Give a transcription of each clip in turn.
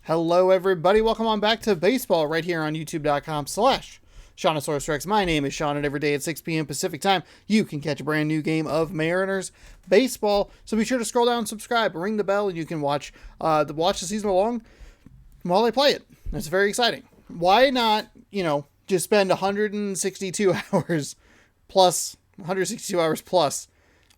Hello, everybody. Welcome on back to baseball right here on youtube.com/Shaunosaurus Rex. My name is Sean, and every day at 6 p.m. Pacific time, you can catch a brand new game of Mariners baseball. So be sure to scroll down, subscribe, ring the bell, and you can watch the season along while I play it. It's very exciting. Why not, just spend 162 hours plus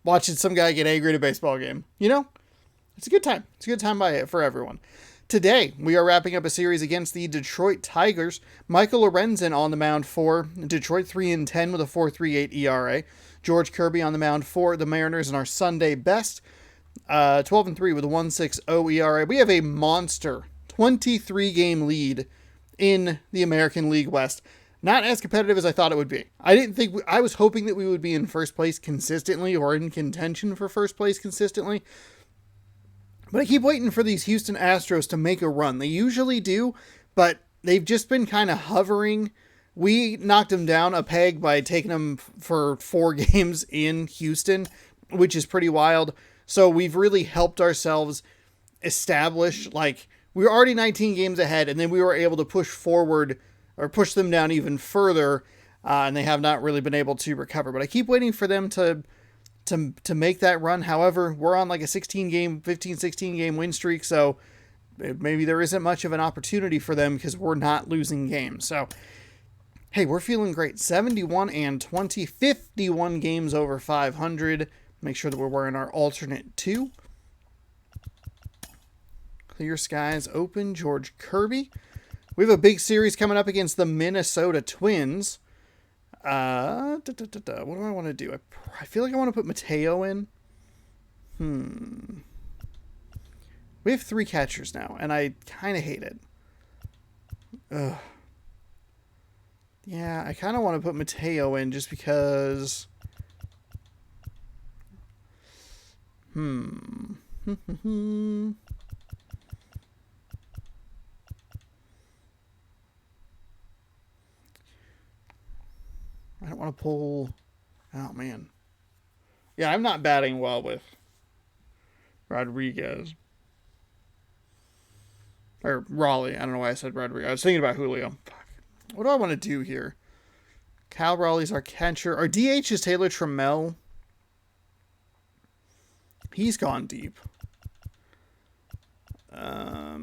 watching some guy get angry at a baseball game? It's a good time. It's a good time for everyone. Today, we are wrapping up a series against the Detroit Tigers. Michael Lorenzen on the mound for Detroit, 3-10 with a 4.38 ERA. George Kirby on the mound for the Mariners in our Sunday best, 12-3 with a 1.60 ERA. We have a monster 23-game lead in the American League West. Not as competitive as I thought it would be. I was hoping that we would be in first place consistently or in contention for first place consistently. But I keep waiting for these Houston Astros to make a run. They usually do, but they've just been kind of hovering. We knocked them down a peg by taking them for 4 games in Houston, which is pretty wild. So we've really helped ourselves establish, we were already 19 games ahead, and then we were able to push forward or push them down even further, and they have not really been able to recover. But I keep waiting for them to make that run. However, we're on a 16 game win streak, so maybe there isn't much of an opportunity for them because we're not losing games. So, hey, we're feeling great. 71-20, 51 games over 500. Make sure that we're wearing our alternate 2. Clear skies open. George Kirby. We have a big series coming up against the Minnesota Twins. What do I want to do? I feel like I want to put Mateo in. We have 3 catchers now, and I kind of hate it. Ugh. Yeah, I kind of want to put Mateo in just because. I don't want to pull. Oh, man. Yeah, I'm not batting well with Rodriguez. Or Raleigh. I don't know why I said Rodriguez. I was thinking about Julio. Fuck. What do I want to do here? Cal Raleigh's our catcher. Our DH is Taylor Trammell. He's gone deep. I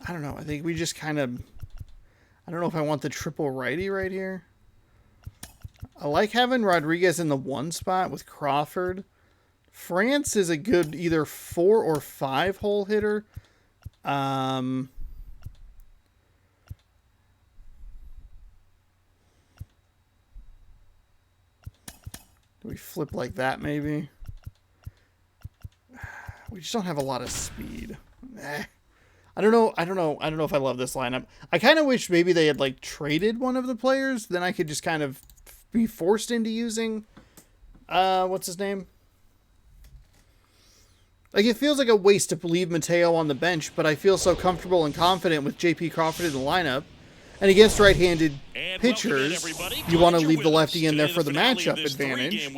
don't know. I think we just kind of... I don't know if I want the triple righty right here. I like having Rodriguez in the 1 spot with Crawford. France is a good either 4 or 5 hole hitter. Do we flip like that maybe? We just don't have a lot of speed. I don't know if I love this lineup. I kind of wish maybe they had traded one of the players. Then I could just kind of be forced into using, what's his name? It feels like a waste to leave Mateo on the bench, but I feel so comfortable and confident with J.P. Crawford in the lineup. And against right-handed pitchers, you want to leave the lefty in there for the matchup advantage.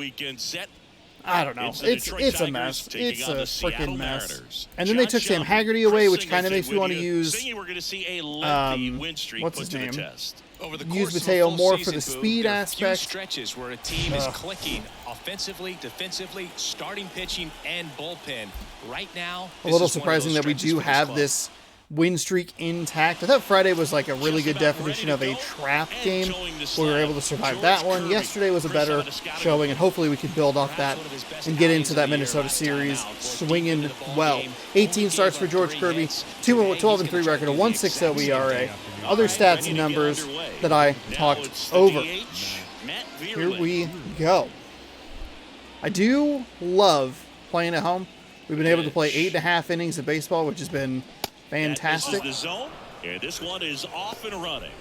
I don't know. It's a mess. It's a freaking mess. And then they took Sam Haggerty away, which kind of makes me want to use, what's his name? Use Mateo more for the speed aspect. Stretches where a team is clicking offensively, defensively, starting pitching, and bullpen. Right now, a little surprising that we do have this win streak intact. I thought Friday was a really good definition of a trap game where we were able to survive that one. Yesterday was a better showing, and hopefully we can build off that and get into that Minnesota series swinging well. 18 starts for George Kirby, 12-3 record, a 1.60 ERA. Other stats and numbers that I talked over. Here we go. I do love playing at home. We've been able to play 8.5 innings of baseball, which has been fantastic. This is the zone, and this one is off and running.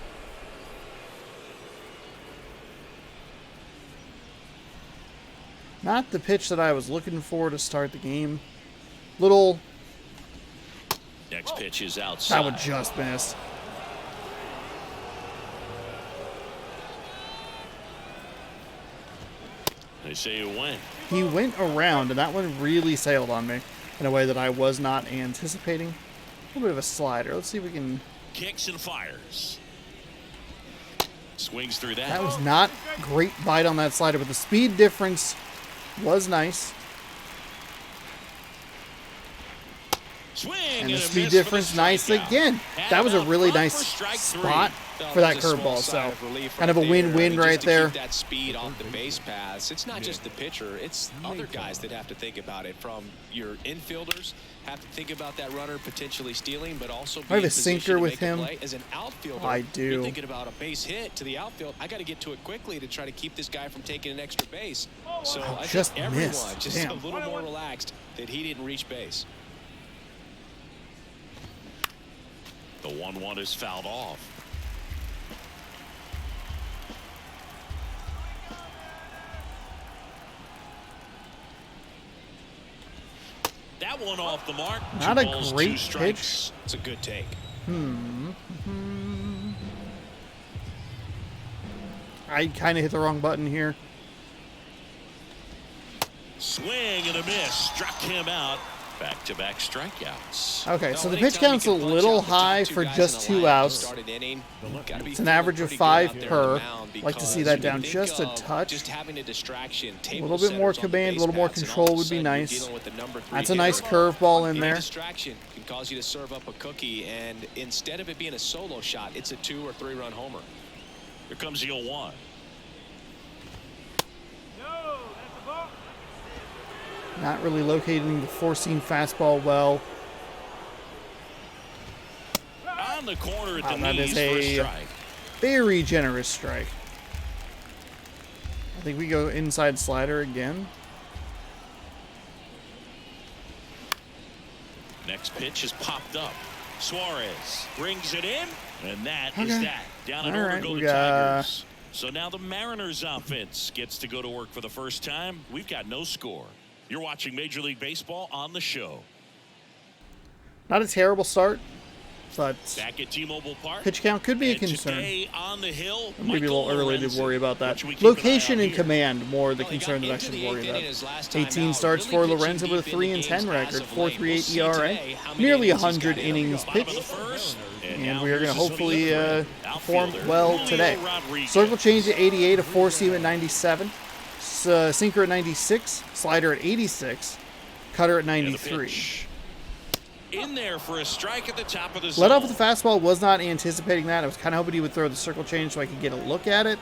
Not the pitch that I was looking for to start the game. Little. Next pitch is outside. That would just miss. They say it went. He went around, and that one really sailed on me. in a way that I was not anticipating. A little bit of a slider. Let's see if we can... Kicks and fires. Swings through that. That was not great bite on that slider, but the speed difference was nice. Swing And the a speed miss difference for the nice strikeout. again. That was a really nice spot for that curveball. So kind of a win-win right there. Keep that speed off the base paths. It's not just the pitcher. It's other guys that have to think about it. From your infielders have to think about that runner potentially stealing, but also I have a sinker with him. As an outfielder, I do. You're thinking about a base hit to the outfield. I got to get to it quickly to try to keep this guy from taking an extra base. So I just think everyone missed. just Damn. a little more relaxed that he didn't reach base. The 1-1 is fouled off. That one off the mark. Not Two a balls, great two strikes. pitch. It's a good take. I kind of hit the wrong button here. Swing and a miss. Struck him out. Back-to-back strikeouts. Okay, so the pitch count's a little high for just 2 outs. It's an average of 5 per. Like to see that down just a touch. A little bit more command, a little more control would be nice. That's a nice curveball in there. Distraction can cause you to serve up a cookie, and instead of it being a solo shot, it's a 2 or 3 run homer. Here comes the 0-1. Not really locating the four-seam fastball well. On the corner at the That knees is for a a strike. very generous strike. I think we go inside slider again. Next pitch is popped up. Suarez brings it in, and that is Okay. that. Down in All order right, go we the got- Tigers. So now the Mariners offense gets to go to work for the first time. We've got no score. You're watching Major League Baseball on the show. Not a terrible start, but Back at T-Mobile Park. pitch count could be a And concern. today on the hill, Maybe a little early to worry about that. What should we keep an eye Location on and here? command more the concern that I should worry about. 18 starts for Lorenzo with a 3-10 record, 4.38 ERA, nearly 100 innings Bottom of the pitched, first, and now we are going to versus hopefully the perform outfielder, well Julio today. Rodriguez. Circle change at 88, a four-seam at 97, sinker at 96, slider at 86, cutter at And the 93. pitch. In there for a strike at the top of the zone. Let off with the fastball, was not anticipating that. I was kind of hoping he would throw the circle change so I could get a look at it.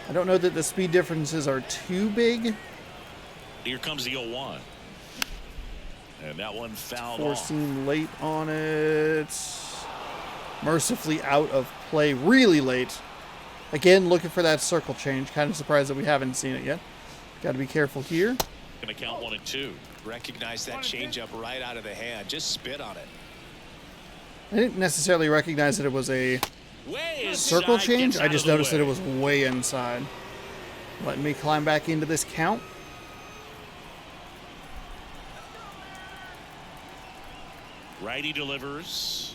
I don't know that the speed differences are too big. Here comes the 0-1. And that one fouled Four off. seam late on it. Mercifully out of play really late. Again, looking for that circle change. Kind of surprised that we haven't seen it yet. Got to be careful here. Going to count 1 and 2. Recognize that changeup right out of the hand. Just spit on it. I didn't necessarily recognize that it was a Way inside, circle change. gets I out just of the noticed that it way. was way inside. Letting me climb back into this count. Righty delivers.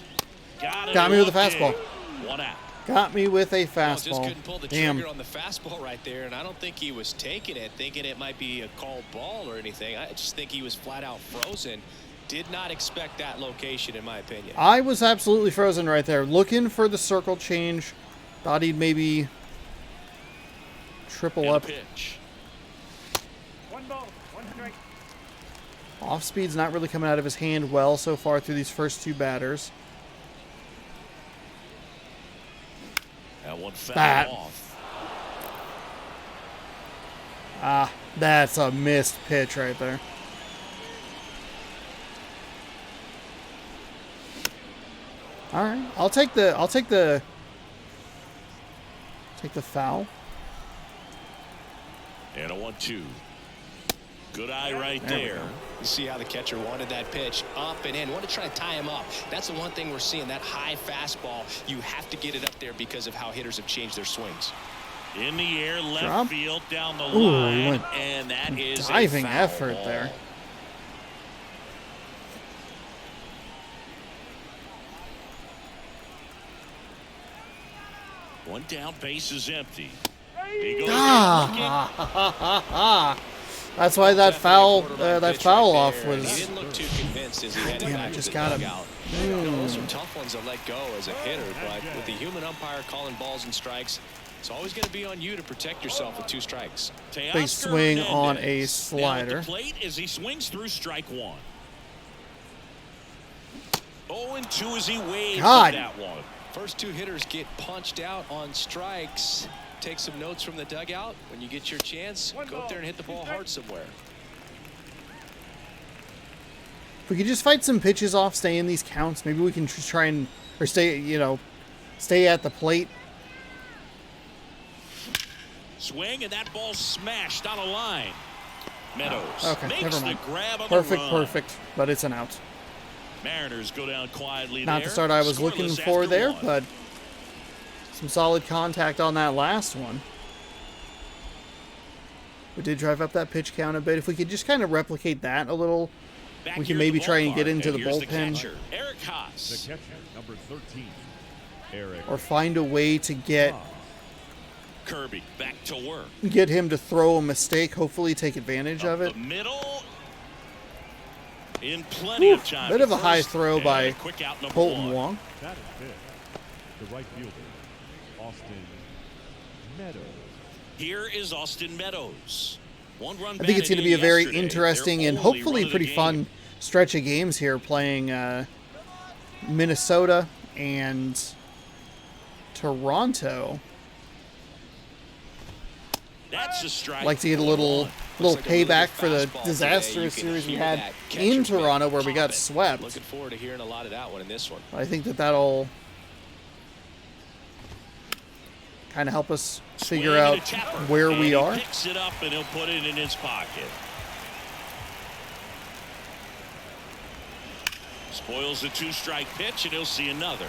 Got Got me with a one fastball. big. 1 out. Got me with a Well, just fastball. couldn't pull the Damn. trigger on the fastball right there, and I don't think he was taking it, thinking it might be a called ball or anything. I just think he was flat out frozen. Did not expect that location, in my opinion. I was absolutely frozen right there. Looking for the circle change. Thought he'd maybe triple And up. a pitch. Off speed's not really coming out of his hand well so far through these first 2 batters. That one fouled Bat. off. Ah, that's a missed pitch right there. All right, I'll take the foul. And a 1-2. Good eye right There we there. go. You see how the catcher wanted that pitch up and in. Want to try to tie him up. That's the one thing we're seeing, that high fastball. You have to get it up there because of how hitters have changed their swings. In the air, left Drop. field, down the Ooh, he line, went and that is a diving foul effort ball. there. One down, base is empty. He goes Ah, that's why that foul off He was didn't look too convinced. sensed as he headed Damn, I back to just the got him. dugout. Those are tough ones to let go as a hitter, but with the human umpire calling balls and strikes, it's always going to be on you to protect yourself with 2 strikes. Big swing on a slider. Down at the plate as he swings through strike 1. 0-2 as he waves that one. First 2 hitters get punched out on strikes. Take some notes from the dugout. When you get your chance, go up there and hit the ball hard somewhere. If we could just fight some pitches off, stay in these counts, maybe we can just try and, or stay, you know, stay at the plate. Swing, and that ball smashed on a line. Meadows Okay, never mind. grab on Perfect, but it's an out. Mariners go down quietly. Not the start I was looking for there, but some solid contact on that last one. We did drive up that pitch count a bit. If we could just kind of replicate that a little, we can maybe try and get into the bullpen. Eric Haas. The catcher, number 13, Eric. Or find a way to get Kirby back to work. Get him to throw a mistake, hopefully take advantage of it. The middle. In plenty of time. Bit of a high throw by Colton Wong. That is it. The right fielder, Austin Meadows. Here is Austin Meadows. One-run I think it's going to be a very interesting and hopefully pretty fun stretch of games here playing Minnesota and Toronto. That's a strike. I'd like to get a little payback for the disastrous series we had in Toronto where we got swept. Looking forward to hearing a lot of that one in this one. I think that'll kind of help us figure out where we are. He picks it up and he'll put it in his pocket. Spoils the 2-strike pitch and he'll see another.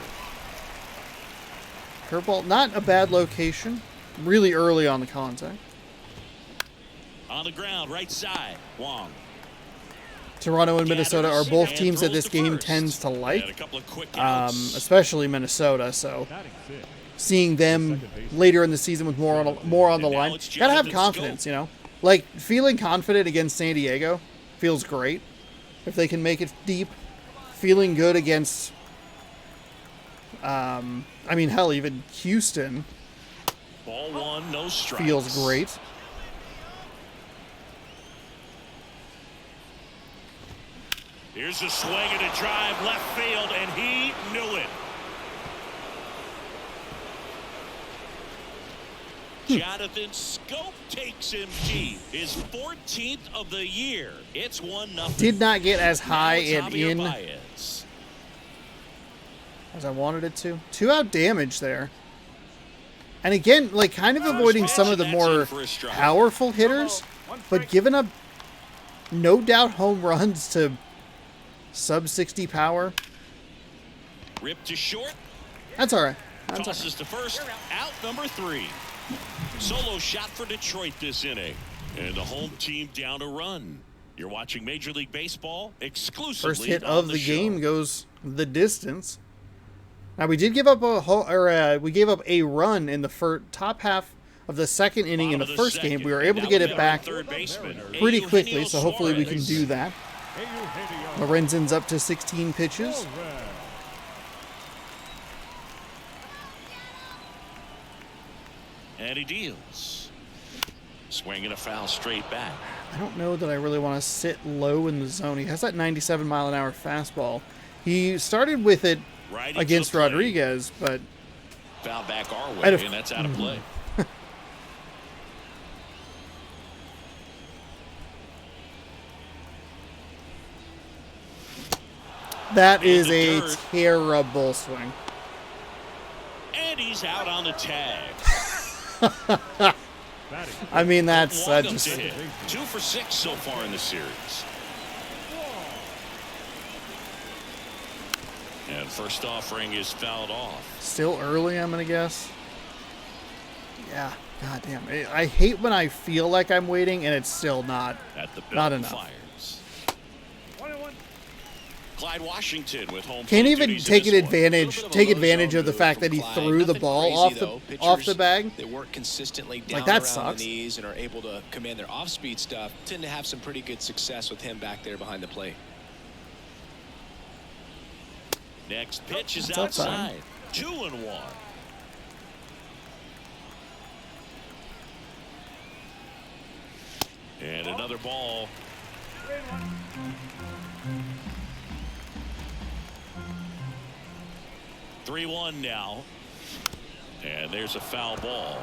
Curveball, not a bad location. Really early on the contact. On the ground, right side, Wong. Toronto and Minnesota are both teams that this game tends to like, especially Minnesota. So seeing them later in the season with more on the line, gotta have confidence, you know. Like feeling confident against San Diego feels great if they can make it deep. Feeling good against, I mean, hell, even Houston. Ball 1, no strikes. Feels great. Here's a swing and a drive left field, and he knew it. Jonathan Scope takes him deep. His 14th of the year. It's 1-0. Did not get as high and in as I wanted it to. 2-out damage there. And again, like kind of avoiding some of the more powerful hitters, but giving up no doubt home runs to sub 60 power. Ripped to short. That's all right. Tosses to first. Out number 3. Solo shot for Detroit this inning. And the home team down a run. You're watching Major League Baseball exclusively. First hit of the game goes the distance. Now we did give up we gave up a run in the top half of the second inning in the first game. We were able to get it back pretty quickly, so hopefully we can do that. Lorenzen's up to 16 pitches. And he deals. Swing and a foul straight back. I don't know that I really want to sit low in the zone. He has that 97-mile-an-hour fastball. He started with it against Rodriguez, but foul back our way, and that's out of play. That is a terrible swing. And he's out on the tag. I mean, that's just 2 for 6 so far in the series. And first offering is fouled off. Still early, I'm gonna guess. Yeah, goddamn. I hate when I feel like I'm waiting and it's still not enough. Fires. Clyde Washington with home. Can't even take advantage of the fact that he threw the ball off the bag. They work consistently down like that around sucks. the knees and are able to command their off-speed stuff. Tend to have some pretty good success with him back there behind the plate. Next pitch is That's outside. outside. 2-1. And another ball. Three one now. And there's a foul ball.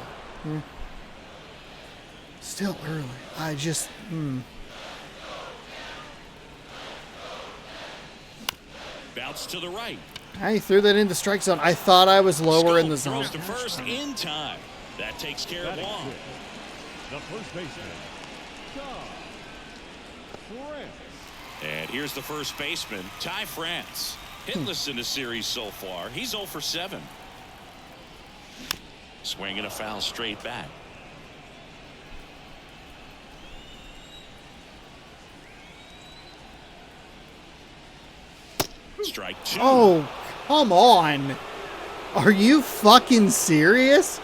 Still early. I just. Bounce to the right. I threw that into strike zone. I thought I was lower in the zone. Throws to first in time. That takes care of one. The first baseman, France. And here's the first baseman, Ty France. Hitless in the series so far. He's 0 for 7. Swinging a foul straight back. Strike 2. Oh, come on. Are you fucking serious?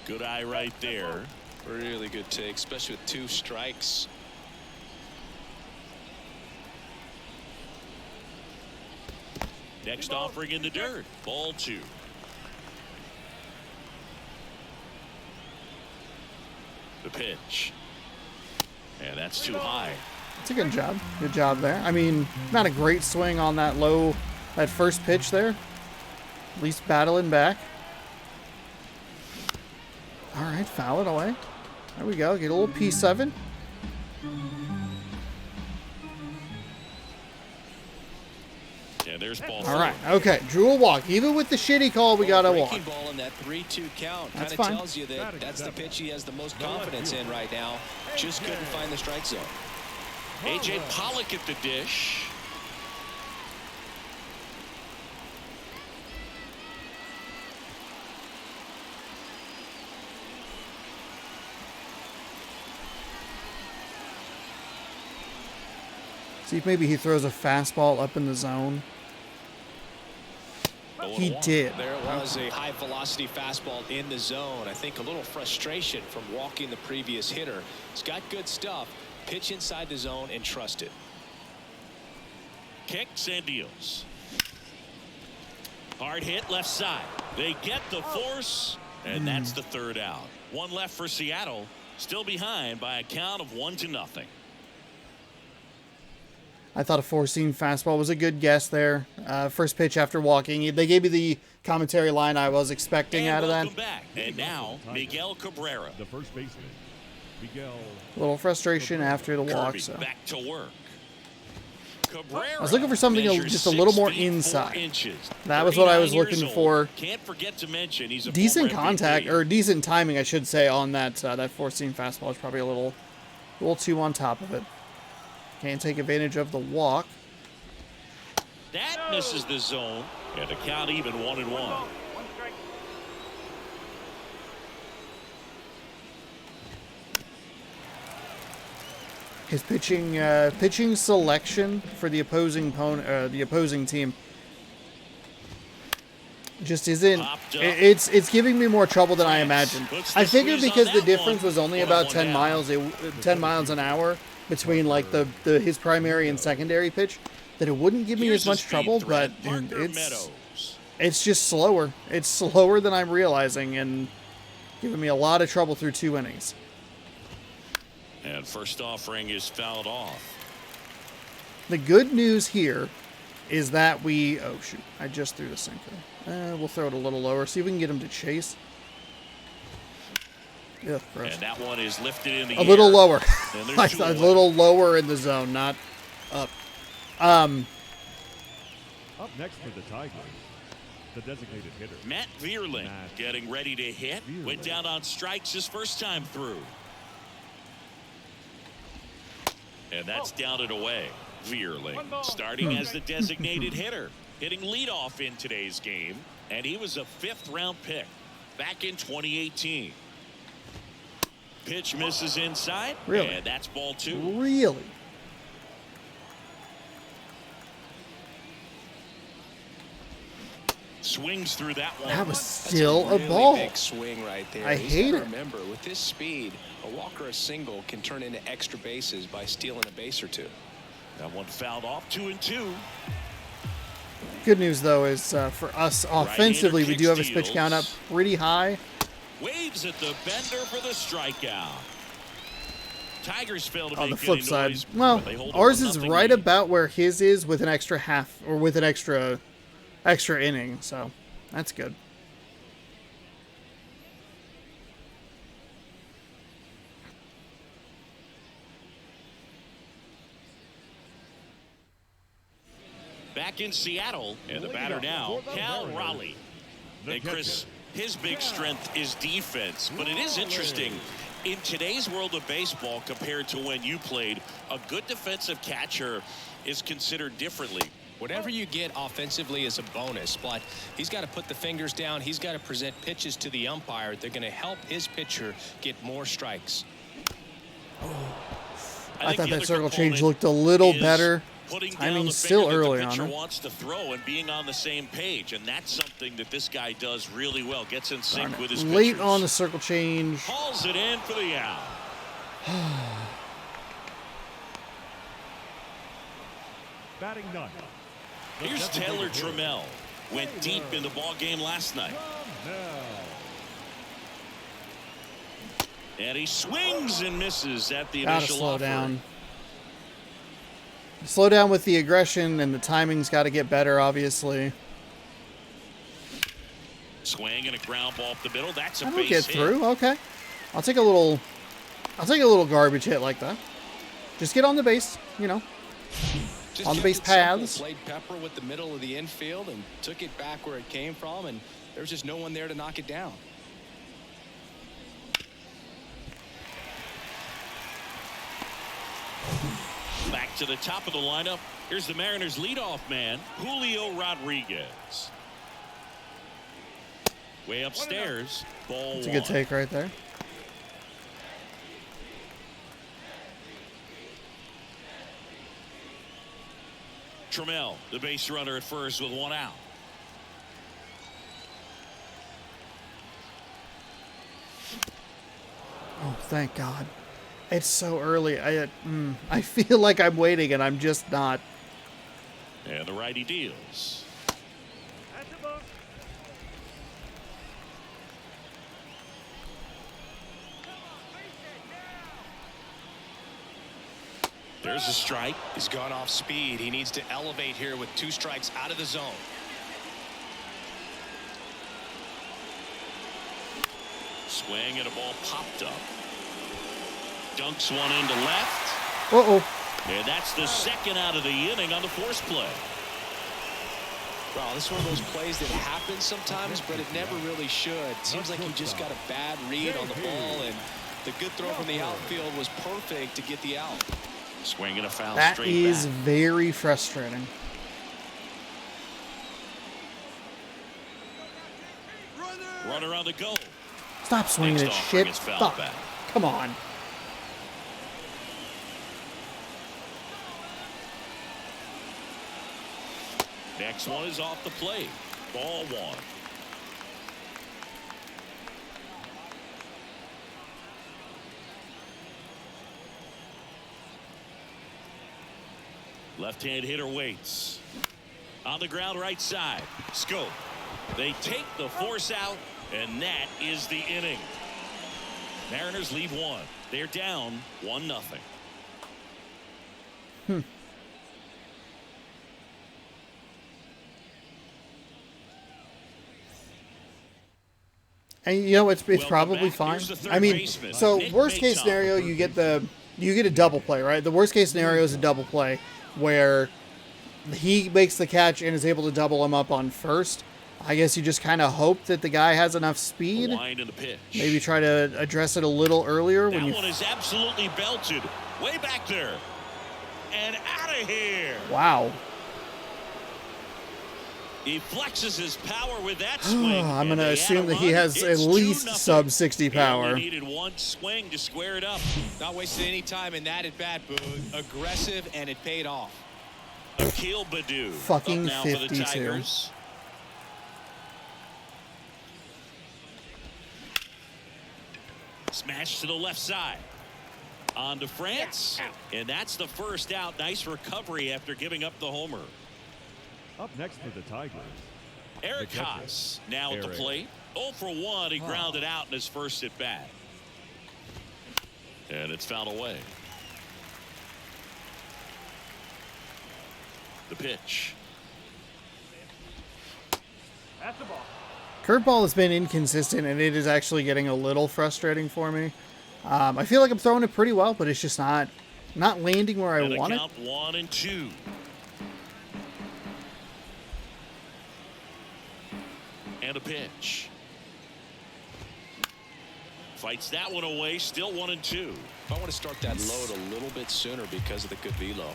Good eye right there. Really good take, especially with 2 strikes. Next offering in the dirt. Ball 2. The pitch. And that's too high. It's a good job. Good job there. I mean, not a great swing on that that first pitch there. At least battling back. All right, foul it away. There we go. Get a little P7. And there's ball All 4. right. Okay. Drew a walk. Even with the shitty call, we got a walk. Breaking ball in that 3-2 count That's kind of fine. tells you that that's the pitch he has the most confidence in right now. Just couldn't find the strike zone. A.J. Pollock at the dish. See if maybe he throws a fastball up in the zone. He did. There it was, a high velocity fastball in the zone. I think a little frustration from walking the previous hitter. He's got good stuff. Pitch inside the zone and trust it. Kicks and deals. Hard hit left side. They get the force, and that's the third out. One left for Seattle. Still behind by a count of 1-0. I thought a 4-seam fastball was a good guess there. First pitch after walking. They gave me the commentary line I was expecting out of that. Back. And now Miguel Cabrera. The first baseman, Miguel. A little frustration after the walk. Kirby So back to work. Cabrera I was looking for something measures just a little 6 more feet, 4 inside. inches. That was what I was 39 years looking old. for. Can't forget to mention he's a Decent former contact, MVP. or decent timing, I should say, on that 4-seam fastball. Is probably a little too on top of it. Can't take advantage of the walk. That misses the zone, and the count even 1-1. His pitching selection for the opposing team just isn't. It's giving me more trouble than I imagined. I figured because the difference was only about 10 miles an hour between like his primary and secondary pitch, that it wouldn't give me as much trouble, but it's just slower. It's slower than I'm realizing, and giving me a lot of trouble through 2 innings. And first offering is fouled off. The good news here is that oh shoot, I just threw the sinker. We'll throw it a little lower, see if we can get him to chase. Ugh, gross. And that one is lifted in the A little lower. And there's I two thought a away. little lower in the zone, not up. Up next for the Tigers, the designated hitter. Matt Vierling getting ready to hit. Went down on strikes his first time through. And that's down and away. Vierling starting as the designated hitter, hitting leadoff in today's game, and he was a 5th-round pick back in 2018. Pitch misses inside, Really? and that's ball 2. Really? Swings through that one. That was That's still a really ball. big swing right there. I He's hate gotta it. Remember, with this speed, a walk or a single can turn into extra bases by stealing a base or two. That one fouled off. 2-2. Good news, though, is for us offensively, we do have his pitch count up pretty high. Waves at the bender for the strikeout. Tigers fail to On the make flip any side, noise, well, but they hold a ours is 1-0 right lead. about where his is with an extra half, or with an extra inning, so that's good. Back in Seattle, and the batter now, Cal Raleigh. And Chris, his big strength is defense, but it is interesting. In today's world of baseball, compared to when you played, a good defensive catcher is considered differently. Whatever you get offensively is a bonus, but he's got to put the fingers down. He's got to present pitches to the umpire. They're going to help his pitcher get more strikes. I thought that circle change looked a little better. Timing's still early on The pitcher it. wants to throw and being on the same page, and that's something that this guy does really well. Gets in sync with his Late pitchers. on the circle change. Hauls it in for the out. Batting none. Here's Taylor Trammell. Went deep in the ball game last night. And he swings and misses at the Gotta initial slow offer. down. Slow down with the aggression, and the timing's got to get better, obviously. Swing and a ground ball up the middle. That's a I base don't get hit. through. Okay, I'll take a little garbage hit like that. Just get on the base, you know. Just On the kept base it simple, paths. Played Pepper with the middle of the infield and took it back where it came from, and there's just no one there to knock it down. Back to the top of the lineup. Here's the Mariners' leadoff man, Julio Rodriguez. Way upstairs. Ball It's a good take right there. Trammell, the base runner at first with one out. Oh, thank God. It's so early. I feel like I'm waiting, and I'm just not. And the righty deals. There's a strike. He's gone off speed. He needs to elevate here with 2 strikes out of the zone. Swing and a ball popped up. Dunks one into left. Uh-oh. And that's the second out of the inning on the force play. Well, this is one of those plays that happens sometimes, but it never really should. Seems like he just got a bad read on the ball, and the good throw from the outfield was perfect to get the out. Swing and a foul That straight is back. very frustrating. Runner on the go. Stop swinging Next at offering shit. is fouled Stop. back. Come on. Next one is off the plate. Ball one. Left-hand hitter waits. On the ground right side. Scope. They take the force out, and that is the inning. Mariners lead one. They're down 1-0. And you know, it's Welcome probably back. fine. Here's the third I mean, baseman, so Nick worst case Mayton. scenario, you get a double play, right? The worst case scenario is a double play where he makes the catch and is able to double him up on first. I guess you just kind of hope that the guy has enough speed. Wind in the pitch. Maybe try to address it a little earlier That when you. one is absolutely belted. Way back there. And out of here. Wow. He flexes his power with that swing. I'm and going to they assume add a that he run. has at It's least 2-0. sub 60 He power. only needed one swing to square it up. Not wasting any time in that at bat, Boog. Aggressive, and it paid off. Akil Baddoo. Fucking up now for the 52. Tigers. Smash to the left side. On to France. And that's the first out. Nice recovery after giving up the homer. Up next for the Tigers, Eric Haas now at the plate. 0 for 1. He grounded out in his first at bat. And it's fouled away. The pitch. That's the ball. Curveball has been inconsistent, and it is actually getting a little frustrating for me. I feel like I'm throwing it pretty well, but it's just not landing where I want it. Count 1-2. And a pitch. Fights that one away. Still 1-2. I want to start that load a little bit sooner because of the good velo.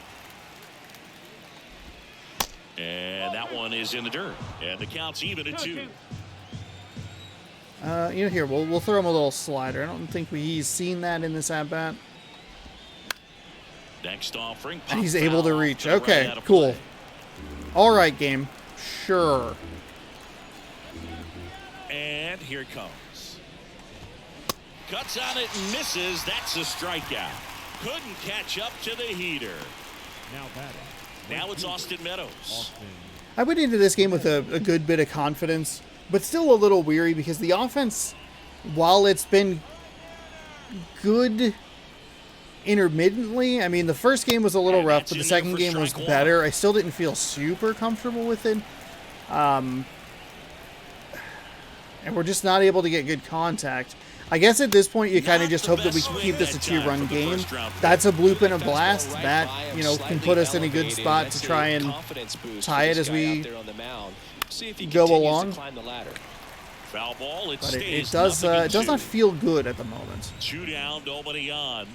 And that one is in the dirt. And the count's even at 2. Here, we'll throw him a little slider. I don't think he's seen that in this at-bat. Next offering. And he's able to reach. Okay, cool. All right, game. Sure. And here it comes. Cuts on it and misses. That's a strikeout. Couldn't catch up to the heater. Now batting. Now it's Austin Meadows. Austin. I went into this game with a good bit of confidence, but still a little weary because the offense, while it's been good intermittently, I mean, the first game was a little rough, but the second game was better. I still didn't feel super comfortable with it. And we're just not able to get good contact. I guess at this point, you kind of just hope that we can keep this a 2-run game. That's a bloop and a blast. That, can put us in a good spot to try and tie it as we go along. Foul ball. But it does not feel good at the moment. 2 down, nobody on.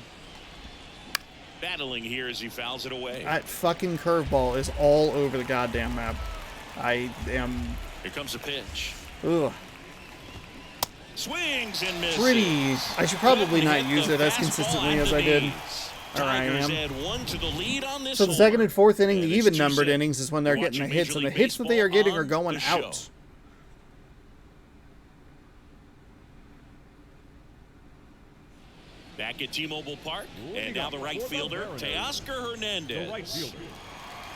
Battling here as he fouls it away. That fucking curveball is all over the goddamn map. I am... Here comes a pitch. Ugh. Swings and misses. Pretty. I should probably not use it as consistently as I did. Or I am. So the second and fourth inning, the even-numbered innings, is when they're getting the hits, and the hits that they are getting are going out. Back at T-Mobile Park, and now the right fielder, Teoscar Hernandez. The right fielder,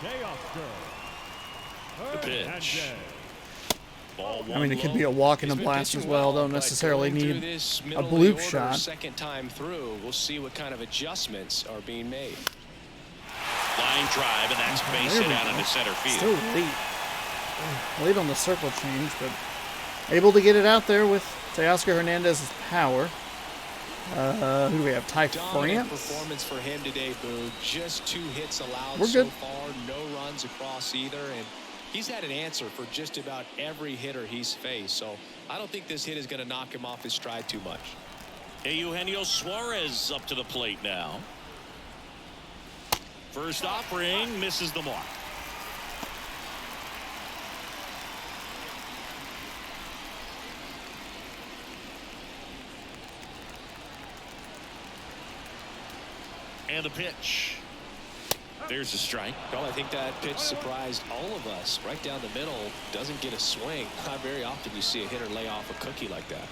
Teoscar. The pitch. I mean, it could be a walk and a blast as well. Don't necessarily need a bloop shot. Second time through, we'll see what kind of adjustments are being made. Line drive, and that's base hit out into center field. Still late on the circle change, but able to get it out there with Teoscar Hernandez's power. Who do we have? Ty France? Performance for him today, Boo. Just 2 hits allowed We're so good. far. No runs across either, and he's had an answer for just about every hitter he's faced. So I don't think this hit is going to knock him off his stride too much. Eugenio Suarez up to the plate now. First offering misses the mark. And the pitch. There's a strike. Well, I think that pitch surprised all of us. Right down the middle, doesn't get a swing. Not very often you see a hitter lay off a cookie like that.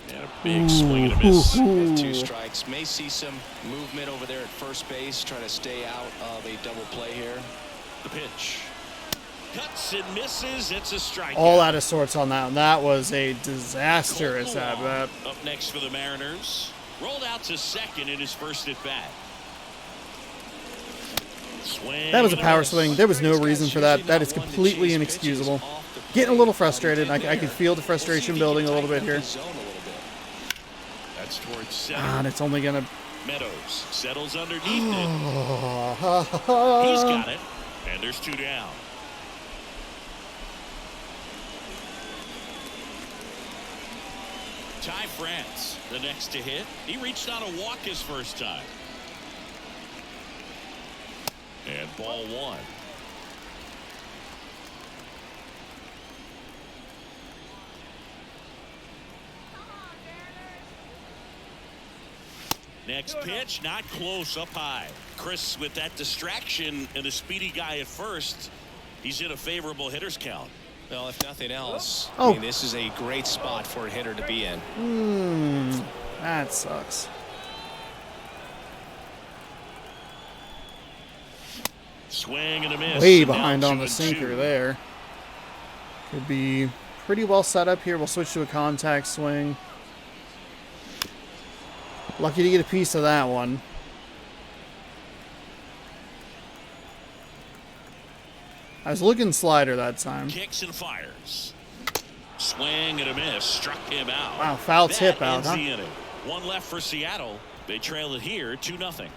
And a big swing and a miss. 2 strikes. May see some movement over there at first base, trying to stay out of a double play here. The pitch. Cuts and misses. It's a strike. All out of sorts on that one. That was a disastrous at-bat. Up next for the Mariners. Rolled out to second in his first at-bat. That was a power swing. There was no reason for that. That is completely inexcusable. Getting a little frustrated. I can feel the frustration building a little bit here. That's towards center. And it's only going to... Meadows settles underneath it. He's got it. And there's 2 down. Ty France, the next to hit. He reached on a walk his first time. And ball 1. Next pitch, not close, up high. Chris with that distraction and a speedy guy at first. He's in a favorable hitter's count. Well, if nothing else, Oh. I mean, this is a great spot for a hitter to be in. That sucks. Swing and a miss. Way And now behind on the 2-2. sinker there. Could be pretty well set up here. We'll switch to a contact swing. Lucky to get a piece of that one. I was looking slider that time. Kicks and fires. Swing and a miss. Struck him out. Wow, foul That tip out, ends huh? the inning. One left for Seattle. They trail it here 2-0.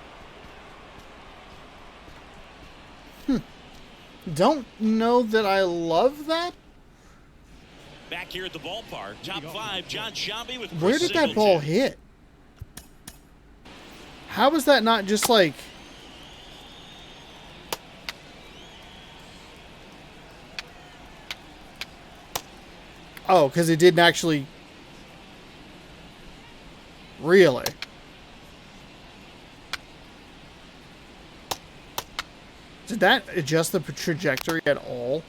Don't know that I love that. Back here at the ballpark, top 5, John Shambi with Where did that ball hit? How was that not just like... Oh, because it didn't actually... Really? Did that adjust the trajectory at all?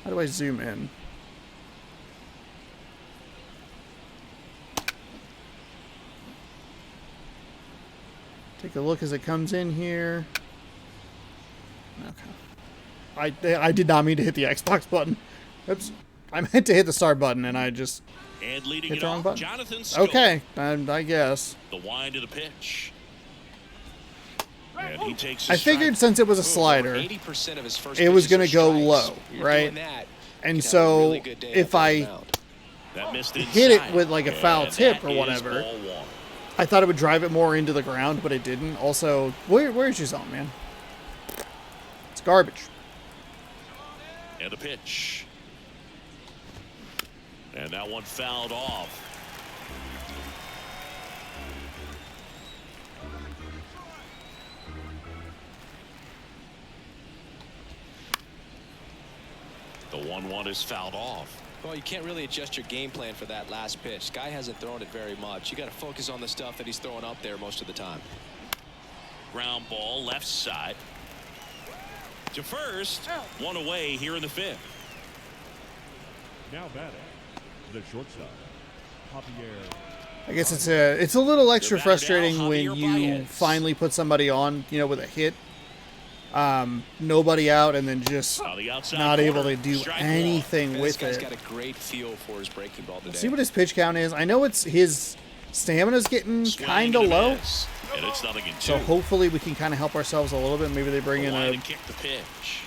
How do I zoom in? Take a look as it comes in here. Okay. I did not mean to hit the Xbox button. Oops. I meant to hit the start button and I just And leading hit it the wrong off, button. Jonathan Schoop. Okay, I guess. The wind of the pitch. And he takes I figured since it was a slider, 80% of his first it was pitches going are to go strikes. low, You're right? doing that, And you'd have a so really good day if out there on the I mound. That missed hit it inside. with like a foul And tip that or is whatever, ball 1. I thought it would drive it more into the ground, but it didn't. Also, where's your zone, man? It's garbage. And the pitch. And that one fouled off. The 1-1 is fouled off. Well, you can't really adjust your game plan for that last pitch. Guy hasn't thrown it very much. You got to focus on the stuff that he's throwing up there most of the time. Ground ball left side. To first. One away here in the 5th. Now batting, the shortstop, Javier. I guess it's a little extra The batter now, frustrating when Javier you Baez. finally put somebody on, with a hit. Nobody out, and then just On the outside not able corner, to do strike one. anything This with guy's it. got a great feel for his breaking ball today. Let's see what his pitch count is. I know it's his stamina's getting Swing kind of and a low, miss. And it's 0-2. so hopefully we can kind of help ourselves a little bit. Maybe they bring in Line a to kick the pitch.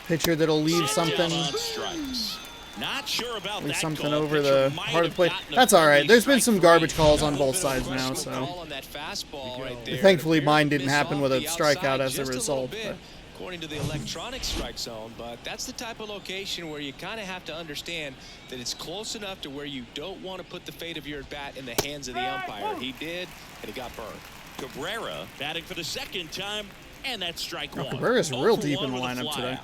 pitcher that'll leave something. On strikes. Not sure about Leave that something call. over Pitcher the might heart of have the plate. gotten a That's all right. friendly There's been some strike garbage three. calls on A little both bit of sides now, questionable so call on that fastball right there. thankfully Appeared mine to didn't miss happen off with a the strikeout outside as a just little result. bit, But according to the electronic strike zone, but that's the type of location where you kind of have to understand that it's close enough to where you don't want to put the fate of your at-bat in the hands of the umpire. He did, and he got burned. Cabrera batting for the second time, and that's strike one. Cabrera's 0 real for deep 1 in the with a lineup flyout. today.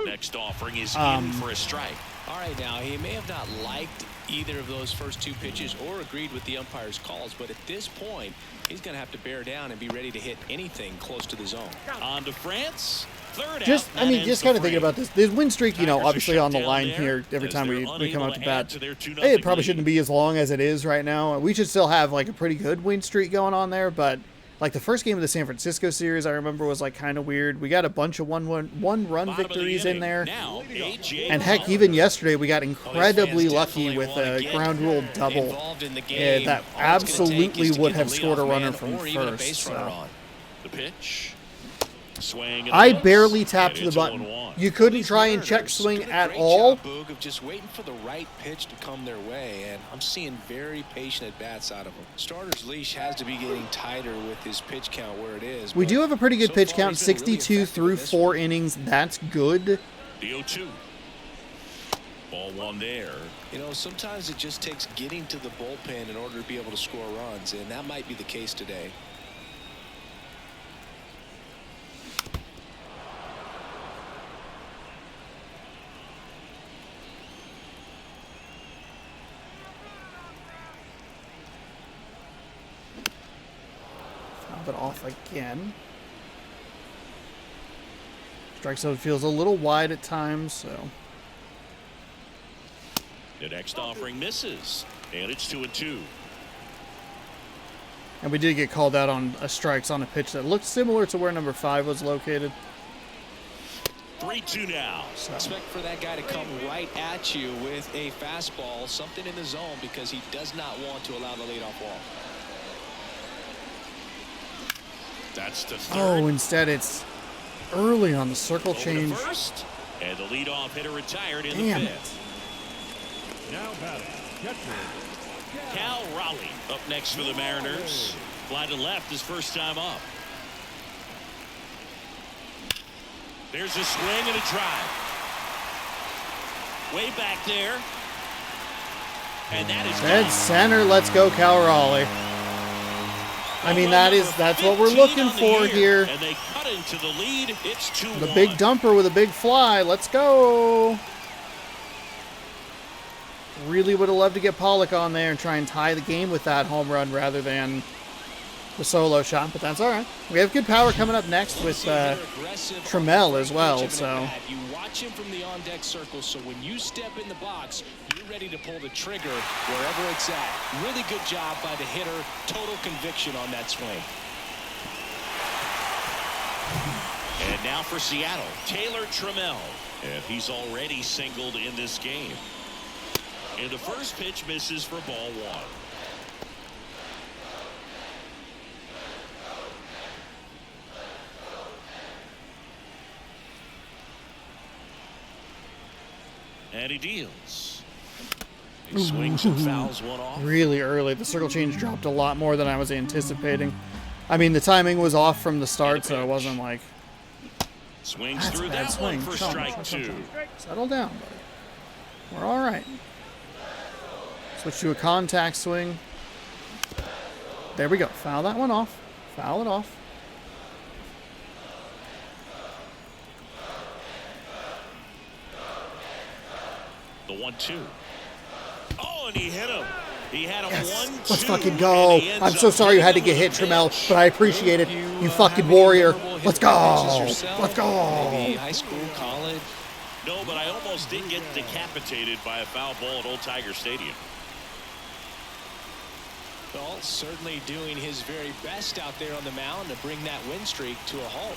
Next offering is in for a strike. All right, now, he may have not liked either of those first two pitches or agreed with the umpire's calls, but at this point, he's going to have to bear down and be ready to hit anything close to the zone. On to France. Third just, out. I That mean, ends just the kind of thinking frame. about this. This win streak, Tigers are obviously shut on the down line there here every as time they're we come unable out to to add bat. to their 2-0 It probably lead. shouldn't be as long as it is right now. We should still have like a pretty good win streak going on there, but like the first game of the San Francisco series, I remember was like kind of weird. We got a bunch of one run Bottom of the victories in inning. there. Now, A.J. And heck, Bauer. even yesterday we got Well, incredibly these fans lucky definitely with wanna a get ground rule double. involved in the game. that All it's gonna take absolutely is to would get have the scored a leadoff runner man from or even a first, base so. runner on. The pitch. Swing and I a miss. barely tapped And the it's button. 0-1. You couldn't These try and Mariners check swing doing a at great all. job, Boog, of just waiting for the right pitch to come their way, and I'm seeing very patient at bats out of them. Starter's leash has to be getting tighter with his pitch count where it is. We but do have a pretty good so pitch far count, he's been really 62 effective through in this 4 one. innings. That's good. The 0-2. Ball one there. You know, sometimes it just takes getting to the bullpen in order to be able to score runs, and that might be the case today. Fouled it off again. Strike zone feels a little wide at times, so. The next offering misses, and it's 2-2. And we did get called out on strikes on a pitch that looked similar to where number 5 was located. 3-2 now. Expect for that guy to come right at you with a fastball, something in the zone, because he does not want to allow the leadoff walk. That's the third. Oh, instead it's early on the circle Over to change. first, and the leadoff hitter retired in Damn the it. fifth. Now batting, catcher. Cal Raleigh up next for the Mariners. Fly to left his first time up. There's a swing and a drive. Way back there. And that is Dead gone. center. Let's go, Cal Raleigh. I mean, that's what we're looking for here. And they cut into the lead. It's 2-1. The big dumper with a big fly. Let's go. Really would have loved to get Pollock on there and try and tie the game with that home run rather than the solo shot, but that's all right. We have good power coming up next with Trammell as well. So you watch him from the on-deck circle, so when you step in the box, you're ready to pull the trigger wherever it's at. Really good job by the hitter. Total conviction on that swing. And now for Seattle, Taylor Trammell. And he's already singled in this game. And the first pitch misses for ball 1. And he deals. He swings and fouls one off. really early. The circle change dropped a lot more than I was anticipating. I mean, the timing was off from the start, so it wasn't like... Swings That's a through bad that swing. one for Sean, strike Sean, 2. Settle down, buddy. We're all right. Switch to a contact swing. There we go. Foul that one off. Foul it off. The 1-2. Oh, and he hit him. He had a 1-2. Let's fucking go. I'm so sorry you had to get hit, Trammell, but I appreciate it. You fucking warrior. Let's go. Let's go. Maybe high school, college. No, but I almost did get decapitated by a foul ball at Old Tiger Stadium. Well, certainly doing his very best out there on the mound to bring that win streak to a halt.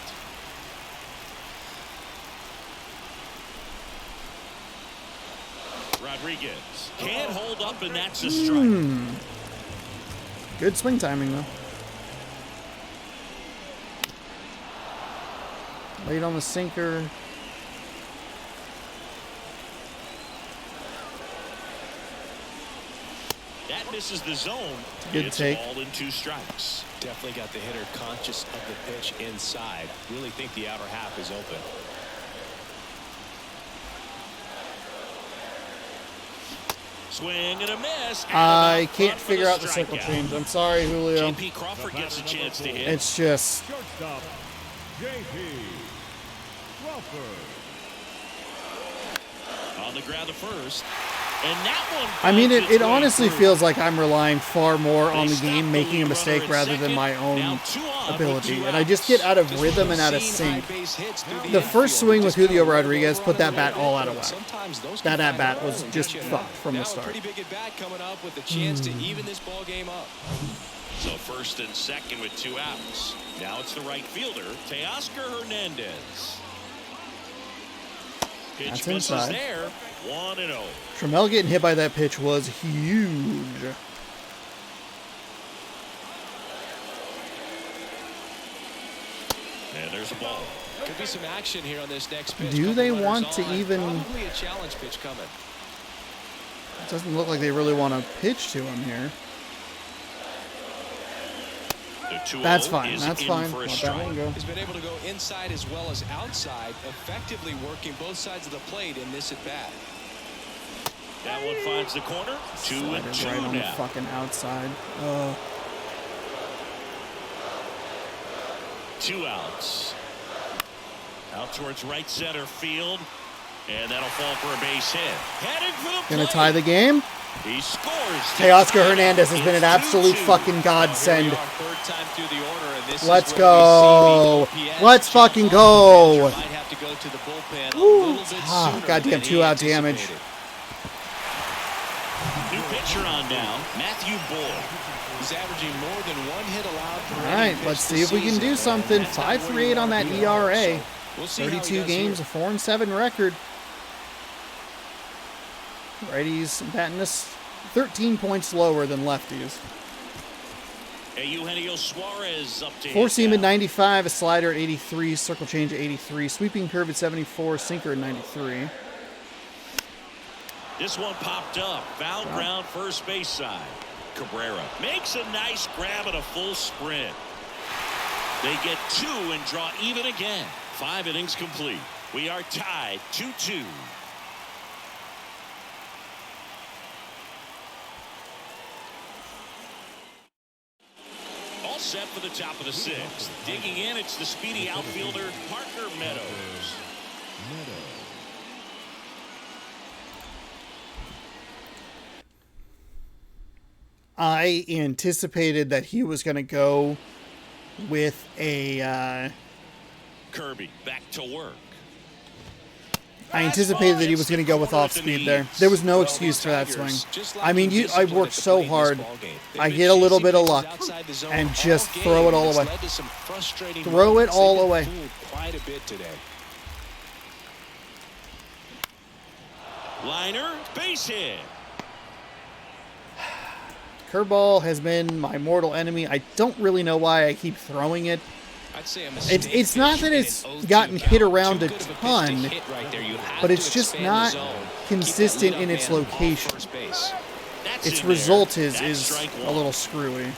Rodriguez can't hold up, and that's a strike. Good swing timing, though. Late on the sinker. That misses the zone. Good It's take. a ball and 2 strikes. Definitely got the hitter conscious of the pitch inside. Really think the outer half is open. Swing and a miss. I can't figure out the circle change. I'm sorry, Julio. J.P. Crawford gets a chance to hit. It's just... Shortstop, J.P. Crawford. On the ground to first. And that one I mean, finds it its way honestly through. feels like I'm relying far more on They the stop game the making a lead mistake runner at rather than second. my own Now 2 on with ability. 2 And I just get out of rhythm and out of sync. The first swing with Julio Rodriguez put that bat all out of whack. That at-bat was just fucked from the start. Pretty big at bat coming up with a chance to even this ball game up. So first and second with 2 outs. Now it's the right fielder, Teoscar Hernandez. Pitch That's misses inside. there. 1-0. Trammell getting hit by that pitch was huge. And there's a ball. Could be some action here on this next pitch. Do Couple they runners want to on. even... Probably a challenge pitch coming. It doesn't look like they really want to pitch to him here. The 2-0 That's fine. is That's in fine. for a Let that strike. one go. He's been able to go inside as well as outside, effectively working both sides of the plate in this at bat. That one finds the corner. 2-2 Slider right on the now. fucking outside. 2 outs. Out towards right center field. And that'll fall for a base hit. Heading for the Gonna plate. tie the game. He scores. Teoscar Hernandez has been an It's absolute 2-2. fucking godsend. Here we are, third time through the order, and this Let's is where go. we see the OPS Let's jump fucking up. go. Might have to go to the bullpen a Woo. little bit Ah, sooner goddamn than he 2-out damage. anticipated. pitcher on now, Matthew Boyd. He's averaging more than 1 hit allowed per All right, let's see if we can do something. 5.38 on that ERA. 32 games, a 4-7 record. Righties batting us 13 points lower than lefties. Eugenio Suarez up to Four seam at 95, a slider at 83, circle change at 83, sweeping curve at 74, sinker at 93. This one popped up. Foul ground first base side. Cabrera makes a nice grab at a full sprint. They get 2 and draw even again. 5 innings complete. We are tied 2-2. All set for the top of the 6th. Digging in, it's the speedy outfielder Parker Meadows. I anticipated that he was going to go with a... Kirby back to work. I anticipated that he was going to go with off speed there. There was no excuse for that swing. I mean, I worked so hard. I get a little bit of luck and just throw it all away. Throw it all away. Quite a bit today. Liner, base hit. Curveball has been my mortal enemy. I don't really know why I keep throwing it. I'd say It's not that it's gotten hit around a ton, but it's just not consistent in its location. Its result is a little screwy.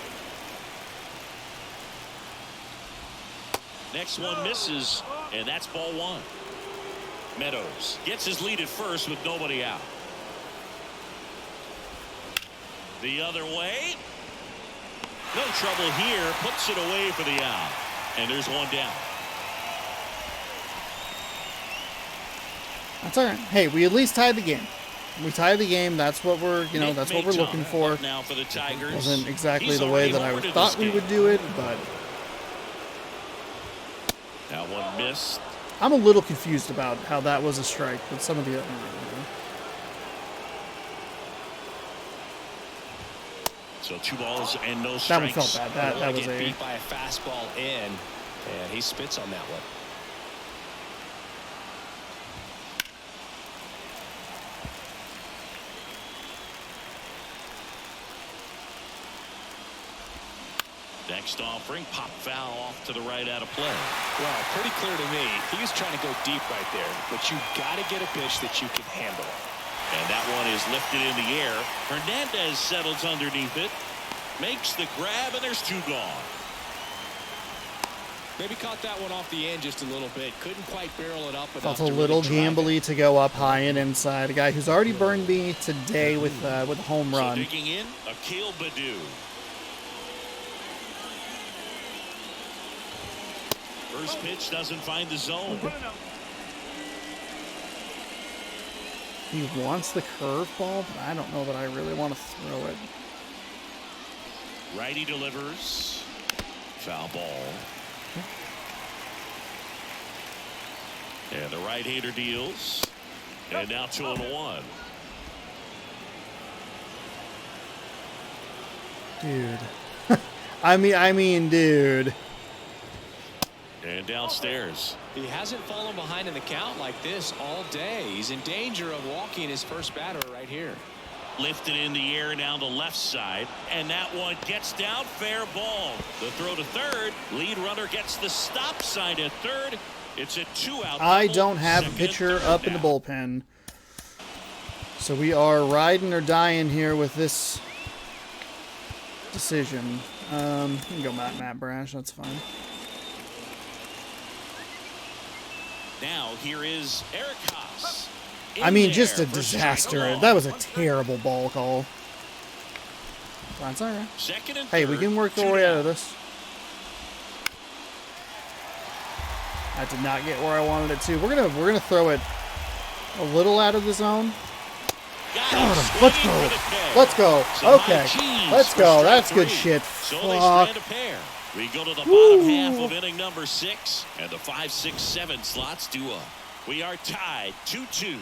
Next one misses, and that's ball 1. Meadows gets his lead at first with nobody out. The other way. No trouble here. Puts it away for the out. And there's one down. That's all right. Hey, we at least tied the game. We tied the game. That's what we're, that's what we're looking for. Now for the Tigers. Wasn't exactly the way that I thought we would do it, but that one missed. I'm a little confused about how that was a strike, but some of the other. So 2 balls and no strikes. That one felt bad. That was beat by a fastball in, and he spits on that one. Next offering, pop foul off to the right out of play. Well, pretty clear to me. He was trying to go deep right there, but you got to get a pitch that you can handle. And that one is lifted in the air. Hernandez settles underneath it. Makes the grab, and there's 2 gone. Maybe caught that one off the end just a little bit. Couldn't quite barrel it up enough. Felt a little gambly to go up high and inside. A guy who's already burned me today with a home run. So digging in, Akil Baddoo. First pitch doesn't find the zone. He wants the curveball, but I don't know that I really want to throw it. Righty delivers. Foul ball. And the right-hander deals. And now 2-1. Dude. I mean, dude. And downstairs. He hasn't fallen behind in the count like this all day. He's in danger of walking his first batter right here. Lifted in the air down the left side. And that one gets down. Fair ball. The throw to third. Lead runner gets the stop sign at third. It's a 2-out. I don't have a pitcher up in the bullpen. So we are riding or dying here with this decision. You can go Matt Brash. That's fine. Now here is Eric Haas. I mean, just a disaster. That was a terrible ball call. That's all right. Hey, we can work our way out of this. That did not get where I wanted it to. We're gonna throw it a little out of the zone. Let's go. Let's go. Okay. Let's go. That's good shit. Fuck. We go to the bottom half of inning number 6, and the 5, 6, 7 slots do up. We are tied 2-2.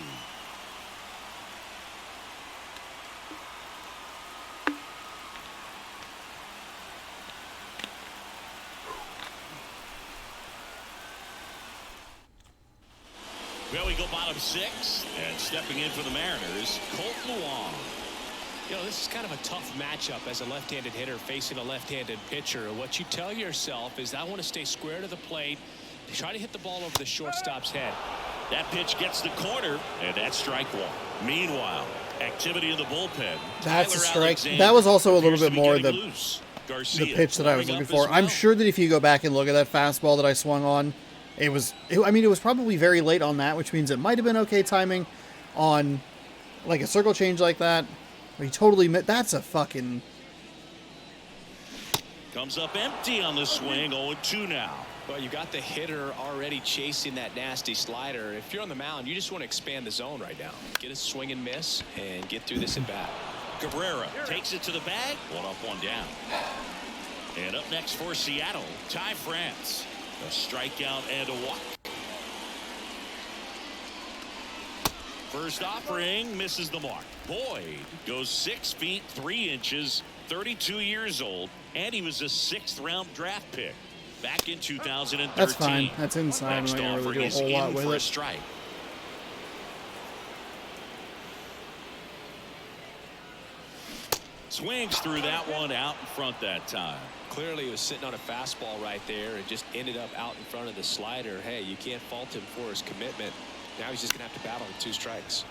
Well, we go bottom 6, and stepping in for the Mariners, Colton Wong. You know, this is kind of a tough matchup as a left-handed hitter facing a left-handed pitcher. What you tell yourself is I want to stay square to the plate, try to hit the ball over the shortstop's head. That pitch gets the corner, and that's strike 1. Meanwhile, activity in the bullpen. That's a Tyler strike. Alexander That was also a little appears to bit be more getting the loose. Garcia pitch that I was warming looking up for. as I'm well. sure that if you go back and look at that fastball that I swung on, it was probably very late on that, which means it might have been okay timing on like a circle change like that. He totally that's a fucking... Comes up empty on the swing, 0-2 now. Well, you got the hitter already chasing that nasty slider. If you're on the mound, you just want to expand the zone right now. Get a swing and miss and get through this at bat. Cabrera takes it to the bag. 1 up, 1 down. And up next for Seattle, Ty France. A strikeout and a walk. First offering misses the mark. Boyd goes 6 feet 3 inches, 32 years old, and he was a 6th round draft pick back in 2013. That's fine. That's inside. Next I can't really offering do a is whole lot in with for a it. strike. Swings through that one out in front that time. Clearly he was sitting on a fastball right there and just ended up out in front of the slider. Hey, you can't fault him for his commitment. Now he's just going to have to battle with 2 strikes.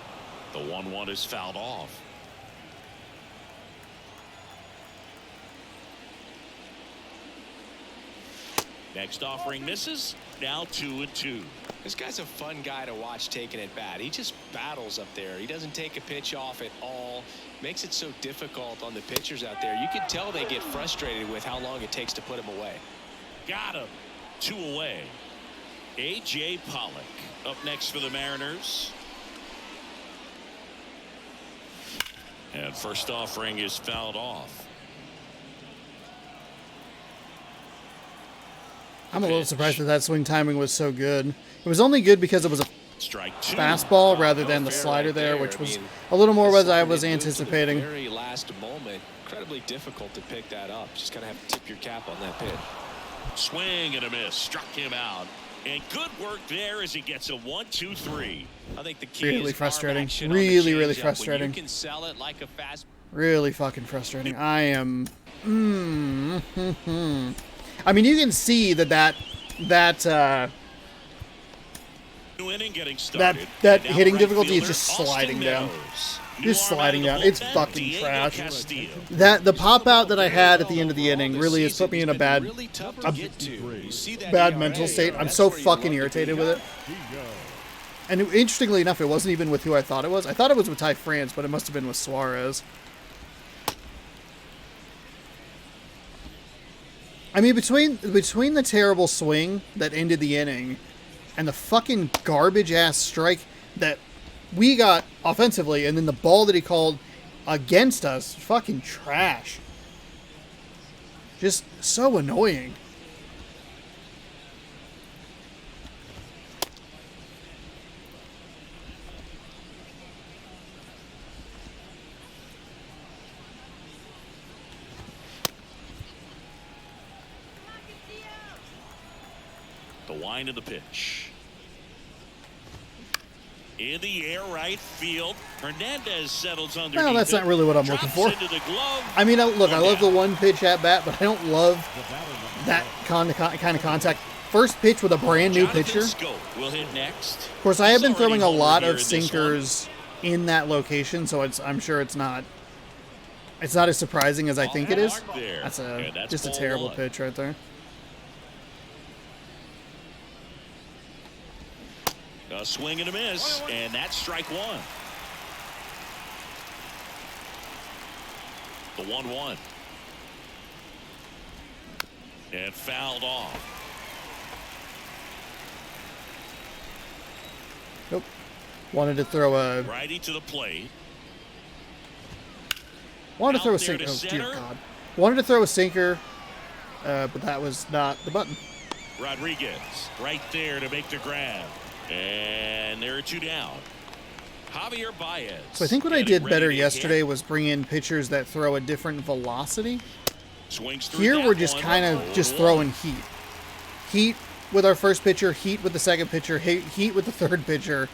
The 1-1 is fouled off. Next offering misses. Now 2-2. This guy's a fun guy to watch taking at bat. He just battles up there. He doesn't take a pitch off at all. Makes it so difficult on the pitchers out there. You can tell they get frustrated with how long it takes to put him away. Got him. 2 away. A.J. Pollock up next for the Mariners. And first offering is fouled off. I'm a little surprised that swing timing was so good. It was only good because it was a Strike 2. fastball rather than the Fair slider right there, there. which I was mean, a little more what I slider was they moved to the anticipating. very last moment. Incredibly difficult to pick that up. Just kind of have to tip your cap on that pitch. Swing and a miss. Struck him out. And good work there as he gets a 1-2-3. I think the key Really is frustrating. arm action on the Really, really changeup. frustrating. When you can sell it like a fast. Really fucking frustrating. I am... I mean, you can see that New inning getting started. that And now hitting right difficulty is fielder, just Austin sliding down. Meadows. New Just arm sliding out down. of the It's bullpen, fucking Diego trash. Castillo. The pop out that I had at the end of the inning really has put me in a bad mental state. I'm so fucking irritated with it. And interestingly enough, it wasn't even with who I thought it was. I thought it was with Ty France, but it must have been with Suarez. I mean, between the terrible swing that ended the inning and the fucking garbage-ass strike that we got offensively, and then the ball that he called against us, fucking trash. Just so annoying. The wind of the pitch. In the air, right field. Hernandez settles underneath. Well, that's not really what I'm looking for. Into the glove. I mean, look, I love the down. one pitch at bat, but I don't love that kind of contact. First pitch with a brand new Jonathan pitcher. Scope will hit next. Of course, I have been He's already throwing a lot homered of here in this one. sinkers in that location, so I'm sure it's not as surprising as I think it is. Mark there. That's And that's just a ball terrible 1. pitch right there. A swing and a miss, and that's strike 1. The 1-1. And fouled off. Nope. Wanted to throw a Righty to the plate. Wanted to throw a Out there sinker. to Oh, dear center. God. Wanted to throw a sinker, but that was not the button. Rodriguez right there to make the grab. And there are 2 down. Javier Baez. So I think what I getting did ready better to hit. yesterday was bring in pitchers that throw a different velocity. Swings through Here that we're just one. kind of just throwing heat. Heat with our first pitcher, heat with the second pitcher, heat with the third pitcher.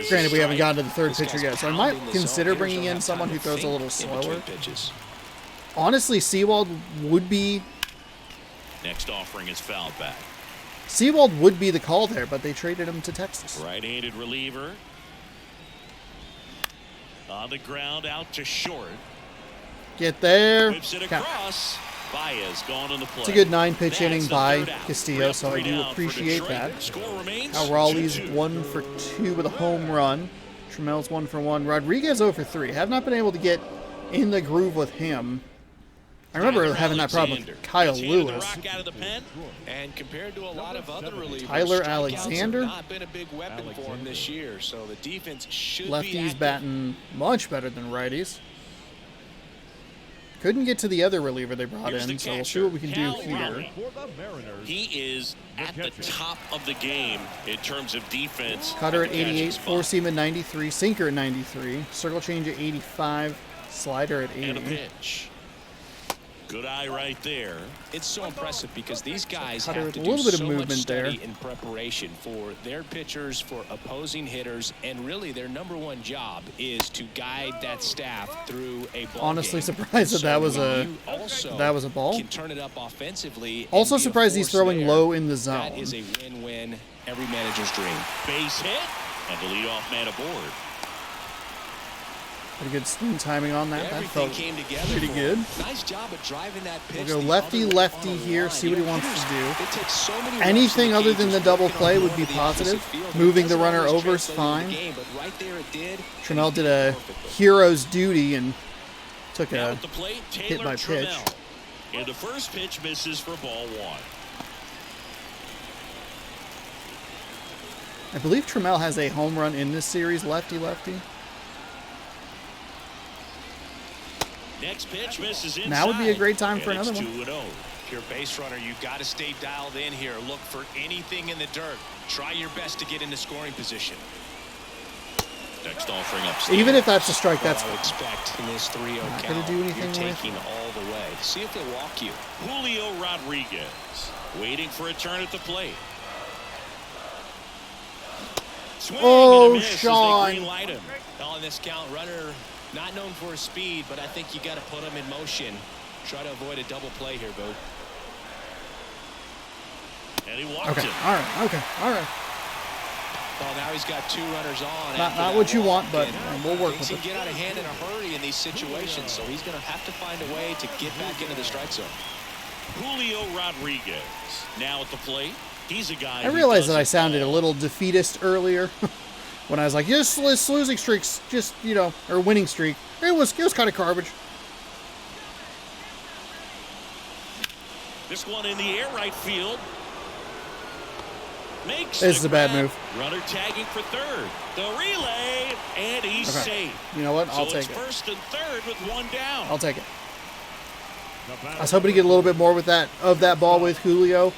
Granted, we haven't gotten to the third pitcher yet, so I might consider bringing in someone who throws a little slower. Honestly, Seawald would be... Next offering is fouled back. Seawald would be the call there, but they traded him to Texas. Right-handed reliever. On the ground, out to short. Get there. Whips it across. Baez gone in the play. It's a good 9-pitch inning by Castillo, so I do appreciate that. Now Raleigh's 1 for 2 with a home run. Tramel's 1 for 1. Rodriguez 0 for 3. Have not been able to get in the groove with him. I remember having that problem with Kyle Lewis. And compared to a lot of other relievers, Tyler Alexander. not been a big weapon for him this year, so the defense should be Lefties active. batting much better than righties. Couldn't get to the other reliever they brought in, so we'll see what we can do here. He is at the top of the game in terms of defense. Cutter at 88, four-seam at 93, sinker at 93, circle change at 85, slider at 80. And a pitch. Good eye right there. It's so impressive because these guys Cutter have with to a do little bit of so much movement study there. in preparation for their pitchers, for opposing hitters, and really their number one job is to guide that staff through a ball Honestly game. surprised that that was a ball. Can turn it up offensively. and Also be a surprised he's force throwing there. low in the That zone. is a win-win, every manager's dream. Base hit. And the leadoff man aboard. Pretty good swing timing on that. That Everything felt came together pretty for good. him. Nice job of driving that pitch. We'll go the lefty, other way lefty on the here, line. see what he wants to hitters, do. it takes so many Anything reps in other than the cages double working play on would be the opposite positive. field. It Moving the doesn't runner always over is translate into fine. the game, but right there it did. Trammell did a hero's duty and took Now a at the plate, hit by Taylor pitch. Trammell. And the first pitch misses for ball 1. I believe Trammell has a home run in this series, lefty-lefty. Next pitch misses inside. Now would be a great time for And it's another one. 2-0. If you're a base runner, you've got to stay dialed in here. Look for anything in the dirt. Try your best to get into scoring position. Next offering upstairs. Even if that's a strike, that's what I would expect in this 3-0 Not count. gonna do anything You're with. taking all the way. See if they'll walk you. Julio Rodriguez waiting for a turn at the plate. Swing Oh, and a miss as they Sean. green-light him. On this count, runner not known for his speed, but I think you got to put him in motion. Try to avoid a double play here, Bo. And he walked okay. him. All right. Okay. All right. Well, now he's got 2 runners on. Not what you want, but we'll work with Things it. can get out of hand in a hurry in these situations, so he's going to have to find a way to get back into the strike zone. Julio Rodriguez now at the plate. He's a guy. I realized that I sounded a little defeatist earlier when I was like, "Yes, this losing streaks, just or winning streak. It was kind of garbage." This one in the air, right field. Makes This is the a bad grab. move. Runner tagging for third. The relay, and he's Okay. safe. You know what? I'll so take it's it. first and third with 1 down. I'll take it. I was hoping to get a little bit more with that ball with Julio.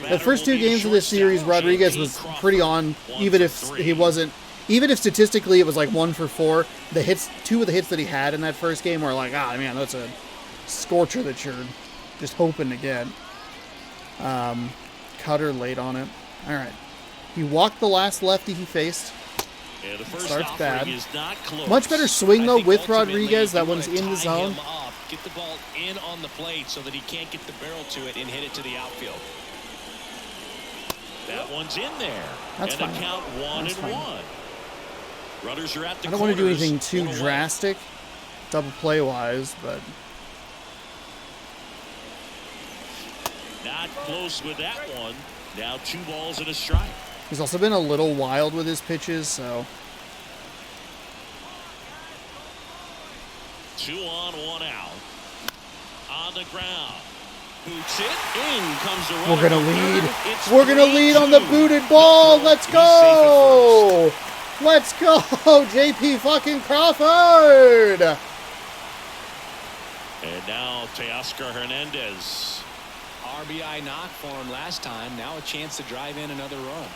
The first 2 games of this series, Rodriguez was pretty on, even if statistically it was like 1 for 4. The hits, 2 of the hits that he had in that first game were like, man, that's a scorcher that you're just hoping to get. Cutter late on it. All right. He walked the last lefty he faced. And the first Starts bad. offering is not close. Much better swing, though, I think with ultimately Rodriguez. That you one's wanna in the tie zone. him up, get the ball in on the plate so that he can't get the barrel to it and hit it to the outfield. That one's in there. That's and fine. the count 1 That's and fine. 1. Runners are at the I don't want to do corners, anything too 1 away. drastic, double play wise, but Not close with that one. Now 2 balls and a strike. he's also been a little wild with his pitches, so 2 on, 1 out. On the ground. Boots it. In comes the runner. we're gonna lead. It's We're gonna lead on the 3-2. booted ball. Let's He's safe at go! Let's go, JP fucking Crawford! And now Teoscar Hernandez. RBI knock for him last time. Now a chance to drive in another run.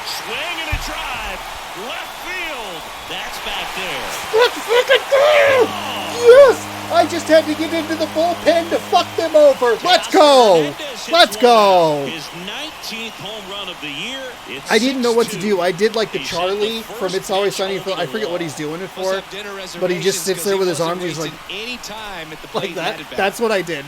Swing and a drive. Left field. That's back there. Let's fucking go! Yes! I just had to get into the bullpen to fuck them over. Let's go. Let's go. His 19th home run of the year. I didn't know what to do. I did like the Charlie from It's Always Sunny. I forget what he's doing it for, but he just sits there with his arms. He's like that. That's what I did.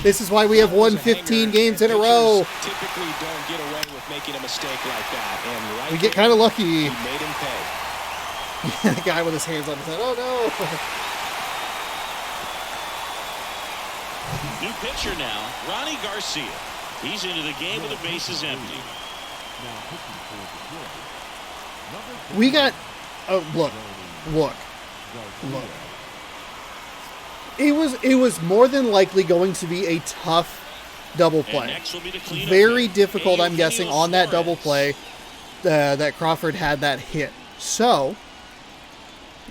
This is why we have won 15 games in a row. Typically don't get away with making a mistake like that. And We get kind of lucky. He made him pay. The guy with his hands on his head. Oh no. New pitcher now, Ronnie Garcia. He's into the game with the bases empty. We got. Oh, look. It was more than likely going to be a tough double play. Very difficult, I'm guessing, on that double play that Crawford had that hit. So,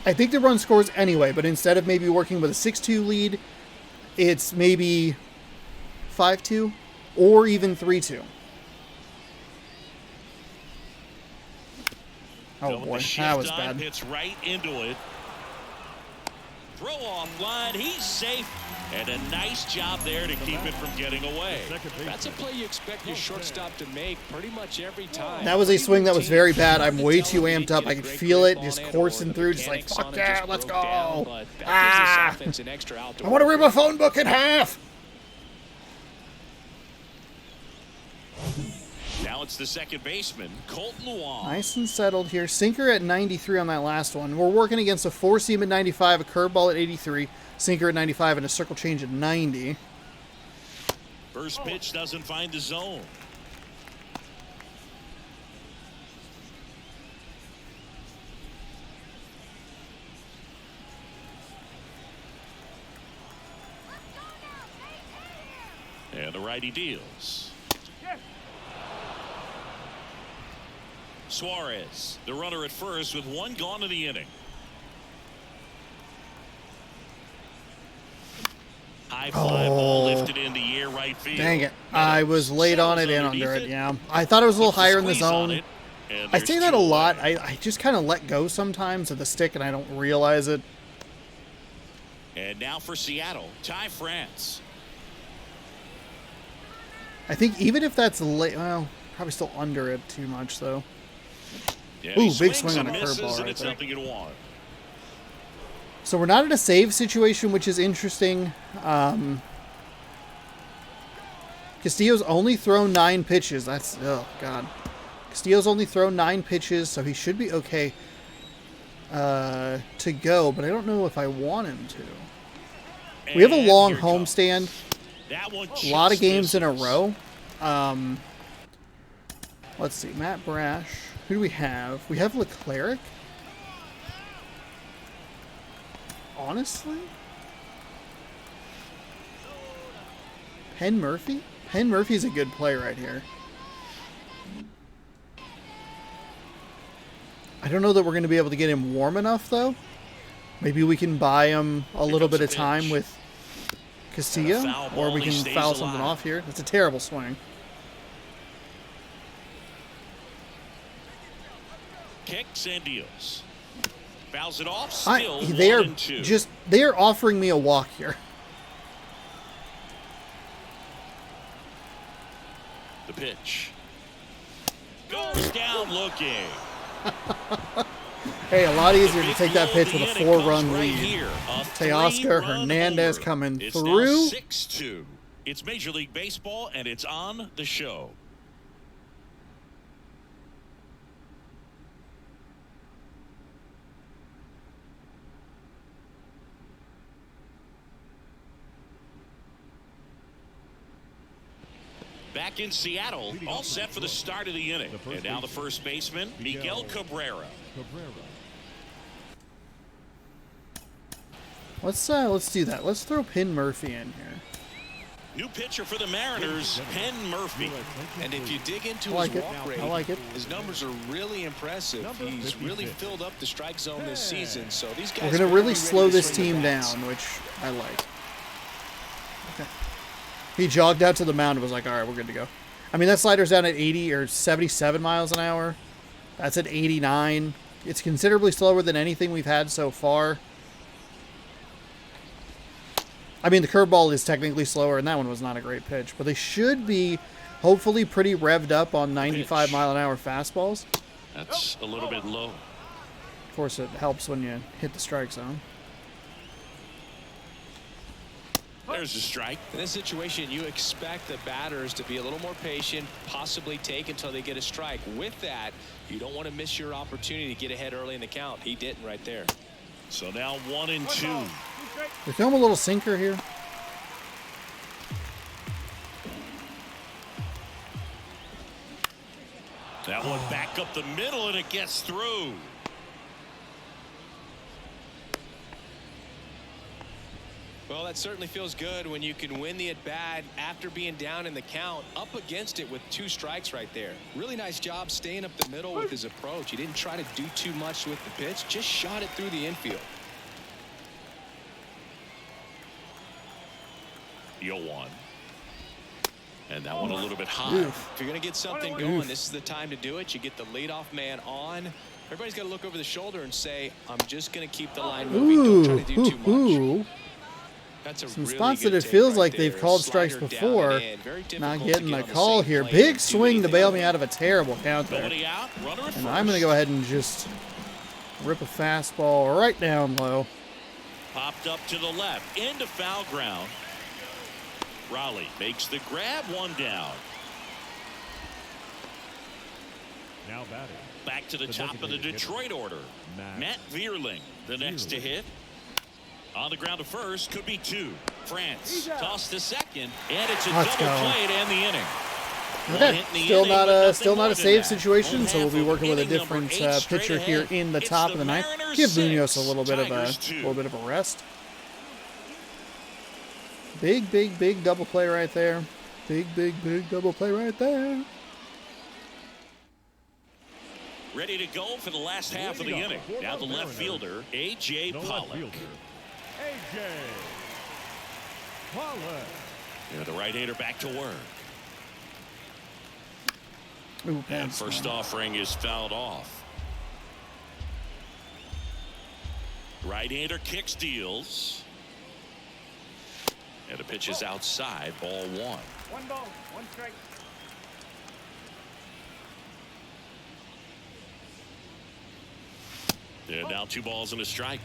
I think the run scores anyway, but instead of maybe working with a 6-2 lead, it's maybe 5-2 or even 3-2. Oh boy, that was bad. Hits right into it. Throw off line, he's safe, and a nice job there to keep it from getting away. That's a play you expect your shortstop to make pretty much every time. That was a swing that was very bad. I'm way too amped up. I could feel it just coursing through, just like, fuck yeah, let's go. I want to rip my phone book in half. Now it's the second baseman, Colton Wong. Nice and settled here. Sinker at 93 on that last one. We're working against a four-seam at 95, a curveball at 83, sinker at 95, and a circle change at 90. First pitch doesn't find the zone. And the righty deals. Suarez, the runner at first with one gone in the inning. High fly ball lifted in the air right field. Dang it. I was late on it and under it, yeah. I thought it was a little higher in the zone. I say that a lot. I just kind of let go sometimes of the stick and I don't realize it. And now for Seattle, Ty France. I think even if that's late, well, probably still under it too much, though. Yeah, ooh, big swing on a curveball right there. Something you want. So we're not in a save situation, which is interesting. Castillo's only thrown 9 pitches. That's, oh, God. Castillo's only thrown 9 pitches, so he should be okay to go, but I don't know if I want him to. We have a long homestand. A lot of games in a row. Let's see. Matt Brash. Who do we have? We have Leclerc. Honestly? Penn Murphy? Penn Murphy's a good play right here. I don't know that we're going to be able to get him warm enough, though. Maybe we can buy him a little bit of time with Castillo, or we can foul something off here. That's a terrible swing. Kicks and deals. Fouls it off. They are offering me a walk here. The pitch goes down looking. Hey, a lot easier to take that pitch with a 4-run lead. Teoscar Hernandez coming through. It's 6-2. It's Major League Baseball, and it's on the show. Back in Seattle, all set for the start of the inning. And now the first baseman, Miguel Cabrera. Let's do that. Let's throw Penn Murphy in here. New pitcher for the Mariners, Penn Murphy. And if you dig into I like his it. walk rate, I like it. his numbers are really impressive. He's really filled up the strike zone this season. So these guys We're going to really slow this team down, which I like. Okay. He jogged out to the mound and was like, all right, we're good to go. I mean, that slider's down at 80 or 77 miles an hour. That's at 89. It's considerably slower than anything we've had so far. I mean, the curveball is technically slower, and that one was not a great pitch. But they should be, hopefully, pretty revved up on 95-mile-an-hour fastballs. That's a little bit low. Of course, it helps when you hit the strike zone. There's a strike. In this situation, you expect the batters to be a little more patient, possibly take until they get a strike. With that, you don't want to miss your opportunity to get ahead early in the count. He didn't right there. So now 1-2. They throw him a little sinker here. That one back up the middle, and it gets through. Well, that certainly feels good when you can win the at-bat after being down in the count, up against it with 2 strikes right there. Really nice job staying up the middle with his approach. He didn't try to do too much with the pitch, just shot it through the infield. 0-1. And that one a little bit high. Oof. If you're going to get something going, this is the time to do it. You get the leadoff man on. Everybody's got to look over the shoulder and say, I'm just going to keep the line moving. Don't try to do too much. That's a Some really spots good that it take feels right like there. they've called Slider strikes down before. and in. Very Not difficult to getting get the on the call same here. plane Big and do swing to anything bail on me it. out of a terrible count there. Nobody out. Runner at And first. I'm going to go ahead and just rip a fastball right down low. Popped up to the left. Into foul ground. Raleigh makes the grab. 1 down. Now batting. Back to the top of the designated Detroit order. Matt Vierling, the next to hit. On the ground to first, could be 2. France toss to second, and it's a Let's double go. play to end the inning. Okay, still not a save situation, so we'll be working with a different pitcher here in the top of the ninth. Give Munoz a little bit of a rest. Big double play right there. Big double play right there. Ready to go for the last half of the inning. Now the left fielder, A.J. The left Pollock. fielder, A.J. Pollock. Yeah, the right-hander back to work. Ooh, And first offering is fouled off. Right-hander kicks, deals. And the pitch is outside, ball 1. 1 ball, 1 strike. And now 2 balls and a strike.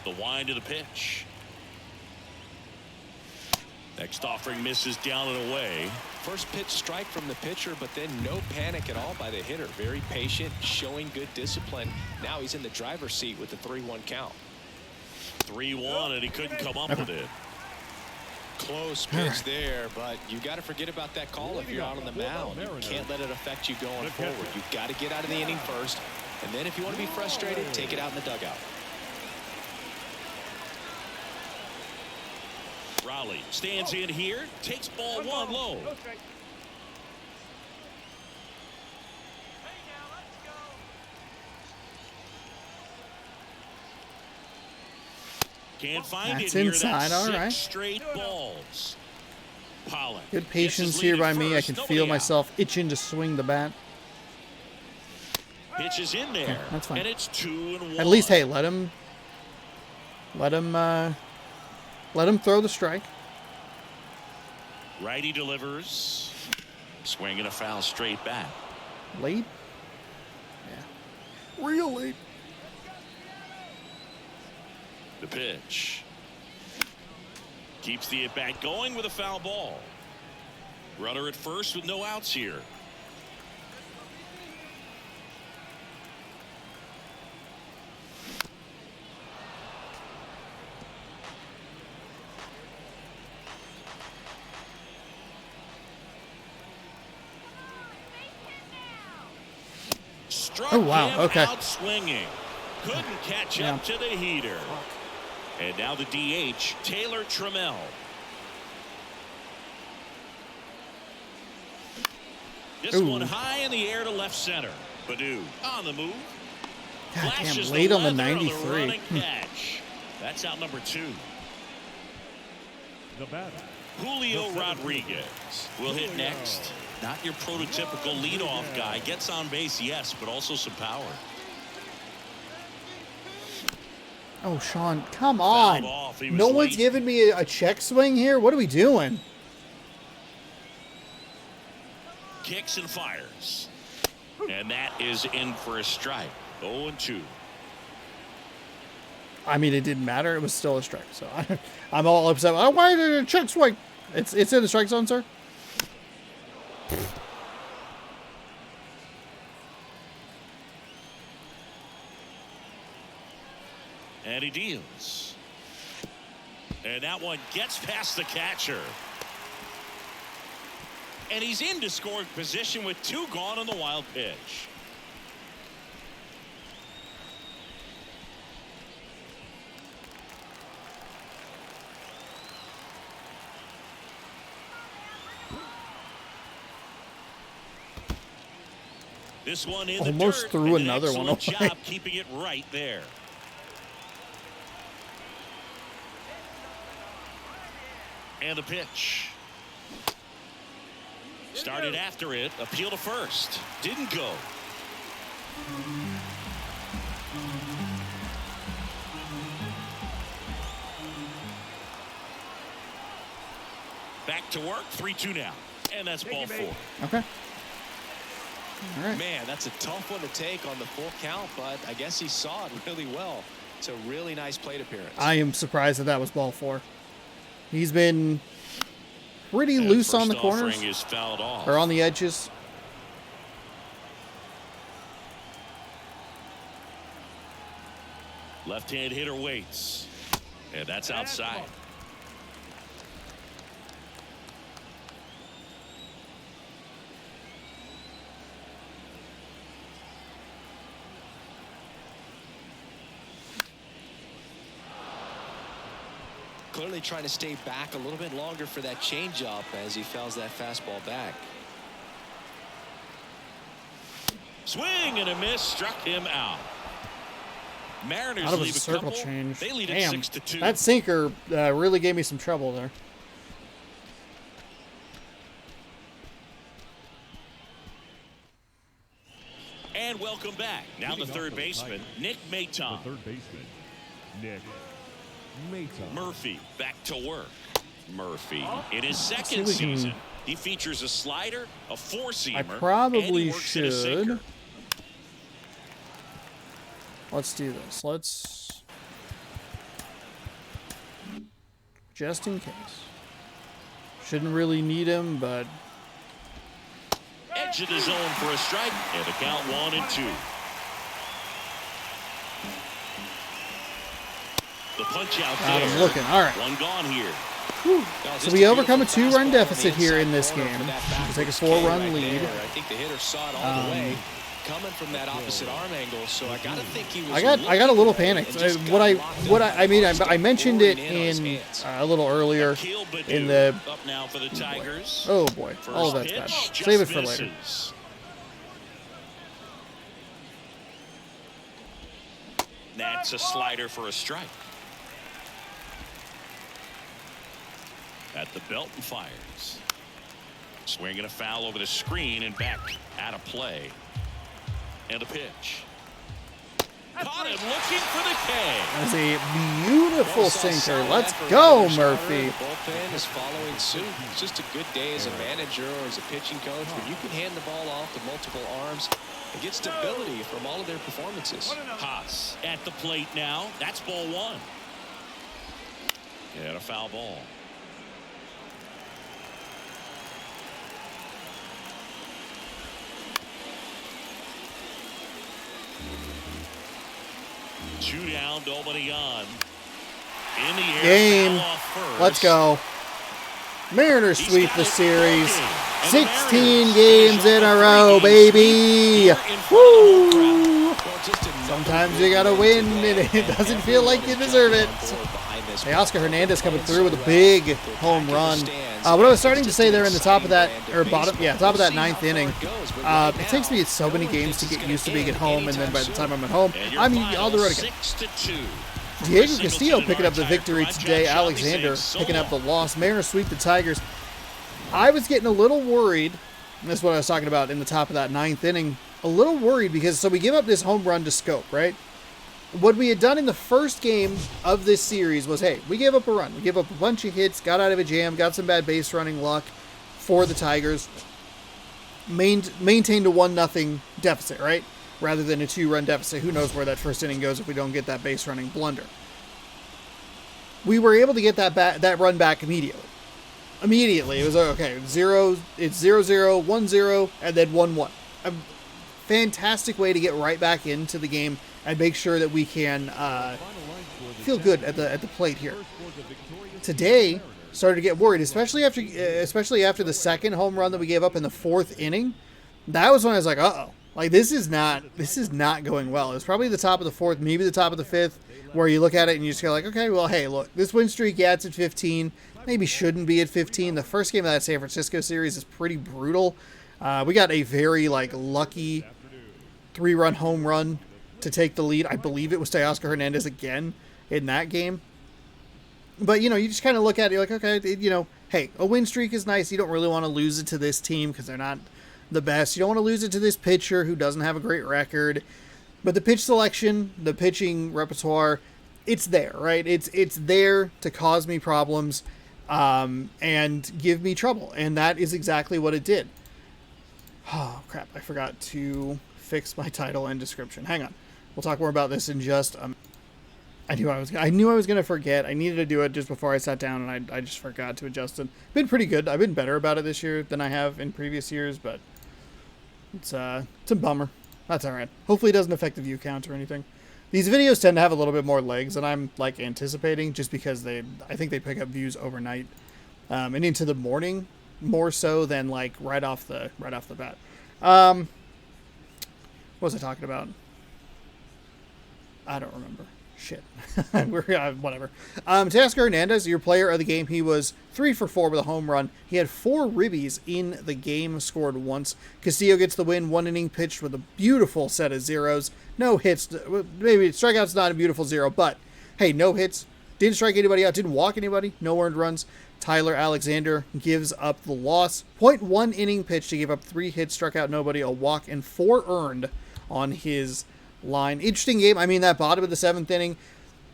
The wind of the pitch. Next offering misses down and away. First pitch strike from the pitcher, but then no panic at all by the hitter. Very patient, showing good discipline. Now he's in the driver's seat with the 3-1 count. 3-1, and he couldn't come up with it. Close pitch there, but you got to forget about that call if you're out on the mound. You can't let it affect you going forward. You've got to get out of the inning first, and then if you want to be frustrated, take it out in the dugout. Raleigh stands in here, takes ball 1 low. No strike. Can't find That's it here. inside, That's all 6 right. straight balls. Pollock. Good patience here by me. I can feel myself itching to swing the bat. Pitch is in there. That's fine. And it's 2-1. At least, hey, let him throw the strike. Righty delivers. Swing and a foul straight back. Late? Yeah. Real late. The pitch. Keeps the at-bat going with a foul ball. Runner at first with no outs here. Struck Oh, wow, him okay. out swinging. Couldn't catch up to the heater. And now the DH, Taylor Trammell. This Ooh. one high in the air to left center. Badu on the move. God damn, Flashes late on the leather 93. running catch. That's out number 2. The batter. Julio Rodriguez will hit next. Not your prototypical leadoff guy. Gets on base, yes, but also some power. Oh, Sean, come on. Off. No one's giving me a check swing here. What are we doing? Kicks and fires. And that is in for a strike. 0-2. I mean, it didn't matter. It was still a strike. So I'm all upset. Oh, why did a check swing? It's in the strike zone, sir. And he deals. And that one gets past the catcher. And he's into scoring position with 2 gone on the wild pitch. This one in almost the dirt, threw and another an one away. excellent job keeping it right there. And the pitch. Started after it. Appeal to first. Didn't go. Back to work. 3-2 now. And that's ball 4. Okay. All right. Man, that's a tough one to take on the full count, but I guess he saw it really well. It's a really nice plate appearance. I am surprised that was ball 4. He's been pretty loose on the corners is fouled off. or on the edges. Left-hand hitter waits. And that's outside. Clearly trying to stay back a little bit longer for that changeup as he fouls that fastball back. Swing and a miss, struck him out. Mariners Out of a leave a circle couple. change. They lead Damn, it 6-2. that sinker really gave me some trouble there. And welcome back. Now the third baseman, Nick Maton. The third baseman, Nick Maton. Murphy back to work. Murphy in his see second if we can- season. He features a slider, a four-seamer, I and he probably works at a should. sinker. Let's do this. Let's, just in case. Shouldn't really need him, but Edge of the zone for a strike, and the count 1-2. The punch out got there. him looking. All right. One gone here. So we overcome a 2-run deficit here in this game. We take a 4-run lead. I think the hitter saw it all the way coming from that opposite arm angle, so I gotta think he was I got a little panicked. I mentioned it in a little earlier in the. Up now for the Tigers. Oh boy, all of that's bad. Save it for later. Misses. That's a slider for a strike. At the belt and fires. Swinging a foul over the screen and back out of play. And a pitch. Caught him looking for the K. That's a beautiful sinker. Let's go, Murphy. The bullpen is following suit. It's just a good day as a manager or as a pitching coach when you can hand the ball off to multiple arms and get stability from all of their performances. Haas at the plate now. That's ball 1. And a foul ball. Two down, nobody on. In the air, Game. foul off first. Let's go. Mariners He's sweep got the it series. working. And the 16 Mariners games finish in a off row, 3-game baby. sweep here in front of the home crowd. Woo! Well, just another Sometimes big you gotta win, today, and it doesn't and feel like you everyone is deserve it. jumping on board behind this Hey, Oscar one. Hernandez coming Playing through with a so big well. home They're back run. in the stands. What I was It's starting to just say an there in the top of that, exciting or brand of bottom, yeah, baseball. top of that We'll see ninth how far inning. it goes, but right It takes me now, so many no one games thinks to it's get gonna used to being at end home, and then anytime by the time soon. I'm at home, And your I'm final, on the road again. 6-2. Diego Castillo picking up the Retired victory John today. Shelby Alexander saying so picking up the long. loss. Mariners sweep the Tigers. I was getting a little worried That's what I was talking about in the top of that 9th inning. A little worried because, so we give up this home run to Scope, right? What we had done in the first game of this series was, hey, we gave up a run. We gave up a bunch of hits, got out of a jam, got some bad base running luck for the Tigers. Maintained a 1-0 deficit, right? Rather than a 2-run deficit. Who knows where that first inning goes if we don't get that base running blunder. We were able to get that run back immediately. It was okay. It's 0-0, 1-0, and then 1-1. A fantastic way to get right back into the game and make sure that we can feel good at the plate here. Today, started to get worried, especially after the second home run that we gave up in the 4th inning. That was when I was like, uh-oh. Like, this is not going well. It's probably the top of the 4th, maybe the top of the 5th, where you look at it and you just go like, okay, well, hey, look, this win streak, yeah, it's at 15. Maybe shouldn't be at 15. The first game of that San Francisco series is pretty brutal. We got a very, lucky 3-run home run to take the lead. I believe it was Teoscar Hernandez again in that game. But, you just kind of look at it, you're like, okay, hey, a win streak is nice. You don't really want to lose it to this team because they're not the best. You don't want to lose it to this pitcher who doesn't have a great record. But the pitch selection, the pitching repertoire, it's there, right? It's there to cause me problems and give me trouble. And that is exactly what it did. Oh, crap. I forgot to fix my title and description. Hang on. We'll talk more about this in just I knew I was going to forget. I needed to do it just before I sat down, and I just forgot to adjust it. Been pretty good. I've been better about it this year than I have in previous years, but it's a bummer. That's all right. Hopefully it doesn't affect the view count or anything. These videos tend to have a little bit more legs than I'm anticipating, just because I think they pick up views overnight and into the morning more so than right off the bat. What was I talking about? I don't remember. Shit. Whatever. Teoscar Hernandez, your player of the game, he was 3 for 4 with a home run. He had 4 ribbies in the game, scored once. Castillo gets the win, 1 inning pitched with a beautiful set of zeros. No hits. Maybe strikeout's not a beautiful 0, but hey, no hits. Didn't strike anybody out. Didn't walk anybody. No earned runs. Tyler Alexander gives up the loss. 0.1 inning pitch to give up 3 hits, struck out nobody, a walk, and 4 earned on his line. Interesting game. I mean, that bottom of the 7th inning,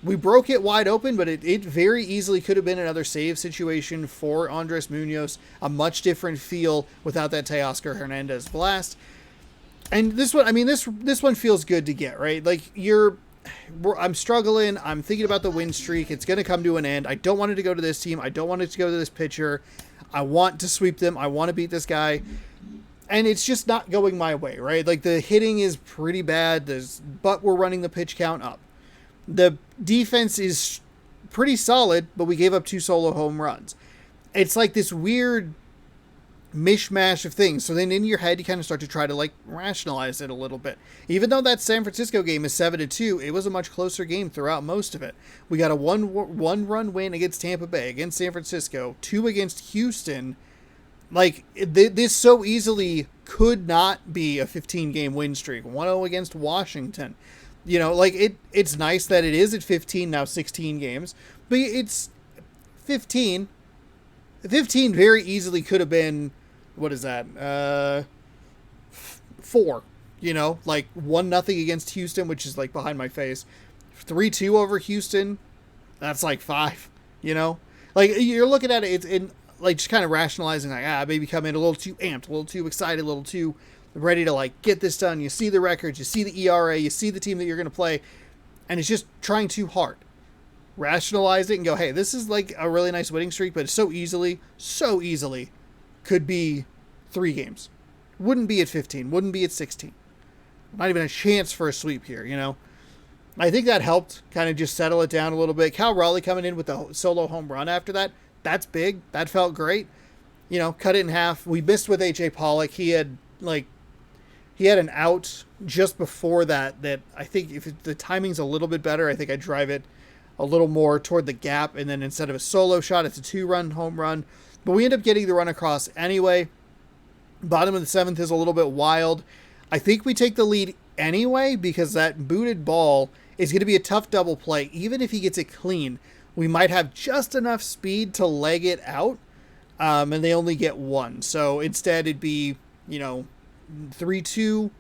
we broke it wide open, but it very easily could have been another save situation for Andres Munoz. A much different feel without that Teoscar Hernandez blast. And this one, I mean, this one feels good to get, right? I'm struggling. I'm thinking about the win streak. It's going to come to an end. I don't want it to go to this team. I don't want it to go to this pitcher. I want to sweep them. I want to beat this guy. And it's just not going my way, right? The hitting is pretty bad, but we're running the pitch count up. The defense is pretty solid, but we gave up 2 solo home runs. It's this weird mishmash of things. So then in your head, you kind of start to try to rationalize it a little bit. Even though that San Francisco game is 7-2, it was a much closer game throughout most of it. We got a one run win against Tampa Bay, against San Francisco, 2 against Houston. This so easily could not be a 15-game win streak. 1-0 against Washington. It's nice that it is at 15, now 16 games. But it's 15. 15 very easily could have been, what is that? 4. 1-0 against Houston, which is behind my face. 3-2 over Houston. That's 5. You're looking at it, it's in just kind of rationalizing, maybe come in a little too amped, a little too excited, a little too ready to get this done. You see the records, you see the ERA, you see the team that you're going to play, and it's just trying too hard. Rationalize it and go, hey, this is a really nice winning streak, but so easily could be 3 games. Wouldn't be at 15, wouldn't be at 16. Not even a chance for a sweep here, I think that helped kind of just settle it down a little bit. Cal Raleigh coming in with the solo home run after that. That's big. That felt great. Cut it in half. We missed with A.J. Pollock. He had an out just before that I think if the timing's a little bit better, I think I drive it a little more toward the gap, and then instead of a solo shot, it's a 2-run home run. But we end up getting the run across anyway. Bottom of the 7th is a little bit wild. I think we take the lead anyway because that booted ball is going to be a tough double play. Even if he gets it clean, we might have just enough speed to leg it out, and they only get 1. So instead it'd be 3-2,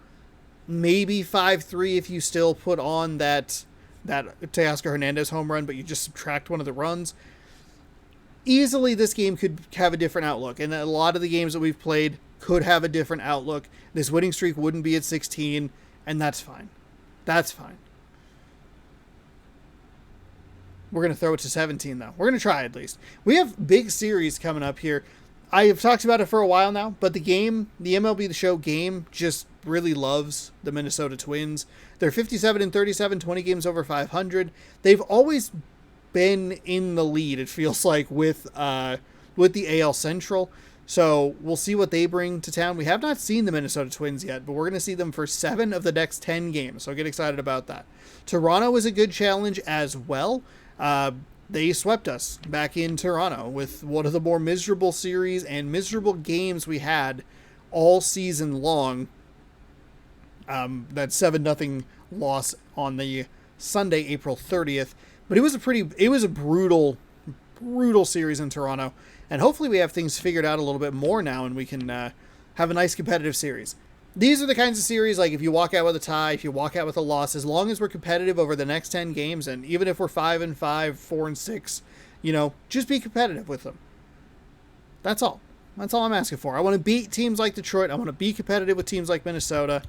maybe 5-3 if you still put on that Teoscar Hernandez home run, but you just subtract one of the runs. Easily, this game could have a different outlook, and a lot of the games that we've played could have a different outlook. This winning streak wouldn't be at 16, and that's fine. That's fine. We're going to throw it to 17, though. We're going to try, at least. We have big series coming up here. I have talked about it for a while now, but the MLB The Show game just really loves the Minnesota Twins. They're 57-37, 20 games over 500. They've always been in the lead, it feels like, with the AL Central. So we'll see what they bring to town. We have not seen the Minnesota Twins yet, but we're going to see them for 7 of the next 10 games. So get excited about that. Toronto is a good challenge as well. They swept us back in Toronto with one of the more miserable series and miserable games we had all season long. That 7-0 loss on the Sunday, April 30th. But it was a brutal series in Toronto. And hopefully we have things figured out a little bit more now and we can have a nice competitive series. These are the kinds of series, like if you walk out with a tie, if you walk out with a loss, as long as we're competitive over the next 10 games, and even if we're 5-5, 4-6, just be competitive with them. That's all. That's all I'm asking for. I want to beat teams like Detroit. I want to be competitive with teams like Minnesota.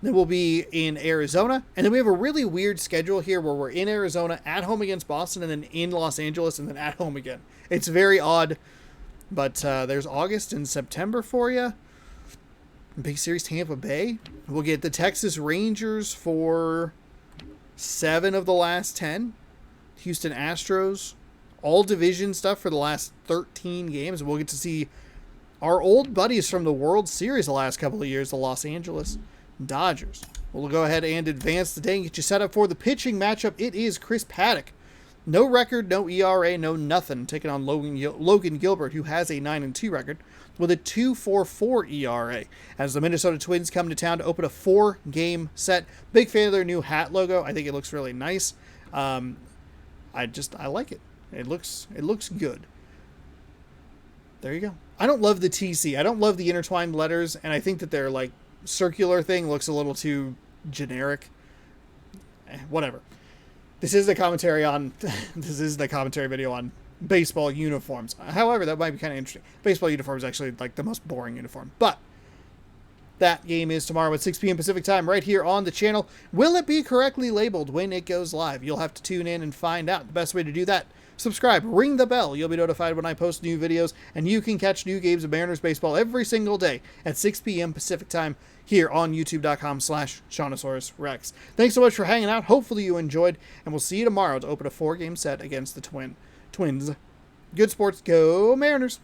Then we'll be in Arizona. And then we have a really weird schedule here where we're in Arizona, at home against Boston, and then in Los Angeles, and then at home again. It's very odd. But there's August and September for you. Big series, Tampa Bay. We'll get the Texas Rangers for 7 of the last 10. Houston Astros. All division stuff for the last 13 games. We'll get to see our old buddies from the World Series the last couple of years, the Los Angeles Dodgers. We'll go ahead and advance the day and get you set up for the pitching matchup. It is Chris Paddock. No record, no ERA, no nothing. Taking on Logan Gilbert, who has a 9-2 record, with a 2.44 ERA. As the Minnesota Twins come to town to open a 4-game set. Big fan of their new hat logo. I think it looks really nice. I like it. It looks good. There you go. I don't love the TC. I don't love the intertwined letters, and I think that their circular thing looks a little too generic. Whatever. This is the commentary video on baseball uniforms. However, that might be kind of interesting. Baseball uniform is actually the most boring uniform. But that game is tomorrow at 6 p.m. Pacific time right here on the channel. Will it be correctly labeled when it goes live? You'll have to tune in and find out. The best way to do that, subscribe, ring the bell. You'll be notified when I post new videos, and you can catch new games of Mariners baseball every single day at 6 p.m. Pacific time here on youtube.com/Shawnosaurus Rex. Thanks so much for hanging out. Hopefully you enjoyed, and we'll see you tomorrow to open a 4-game set against the Twins. Good sports. Go Mariners.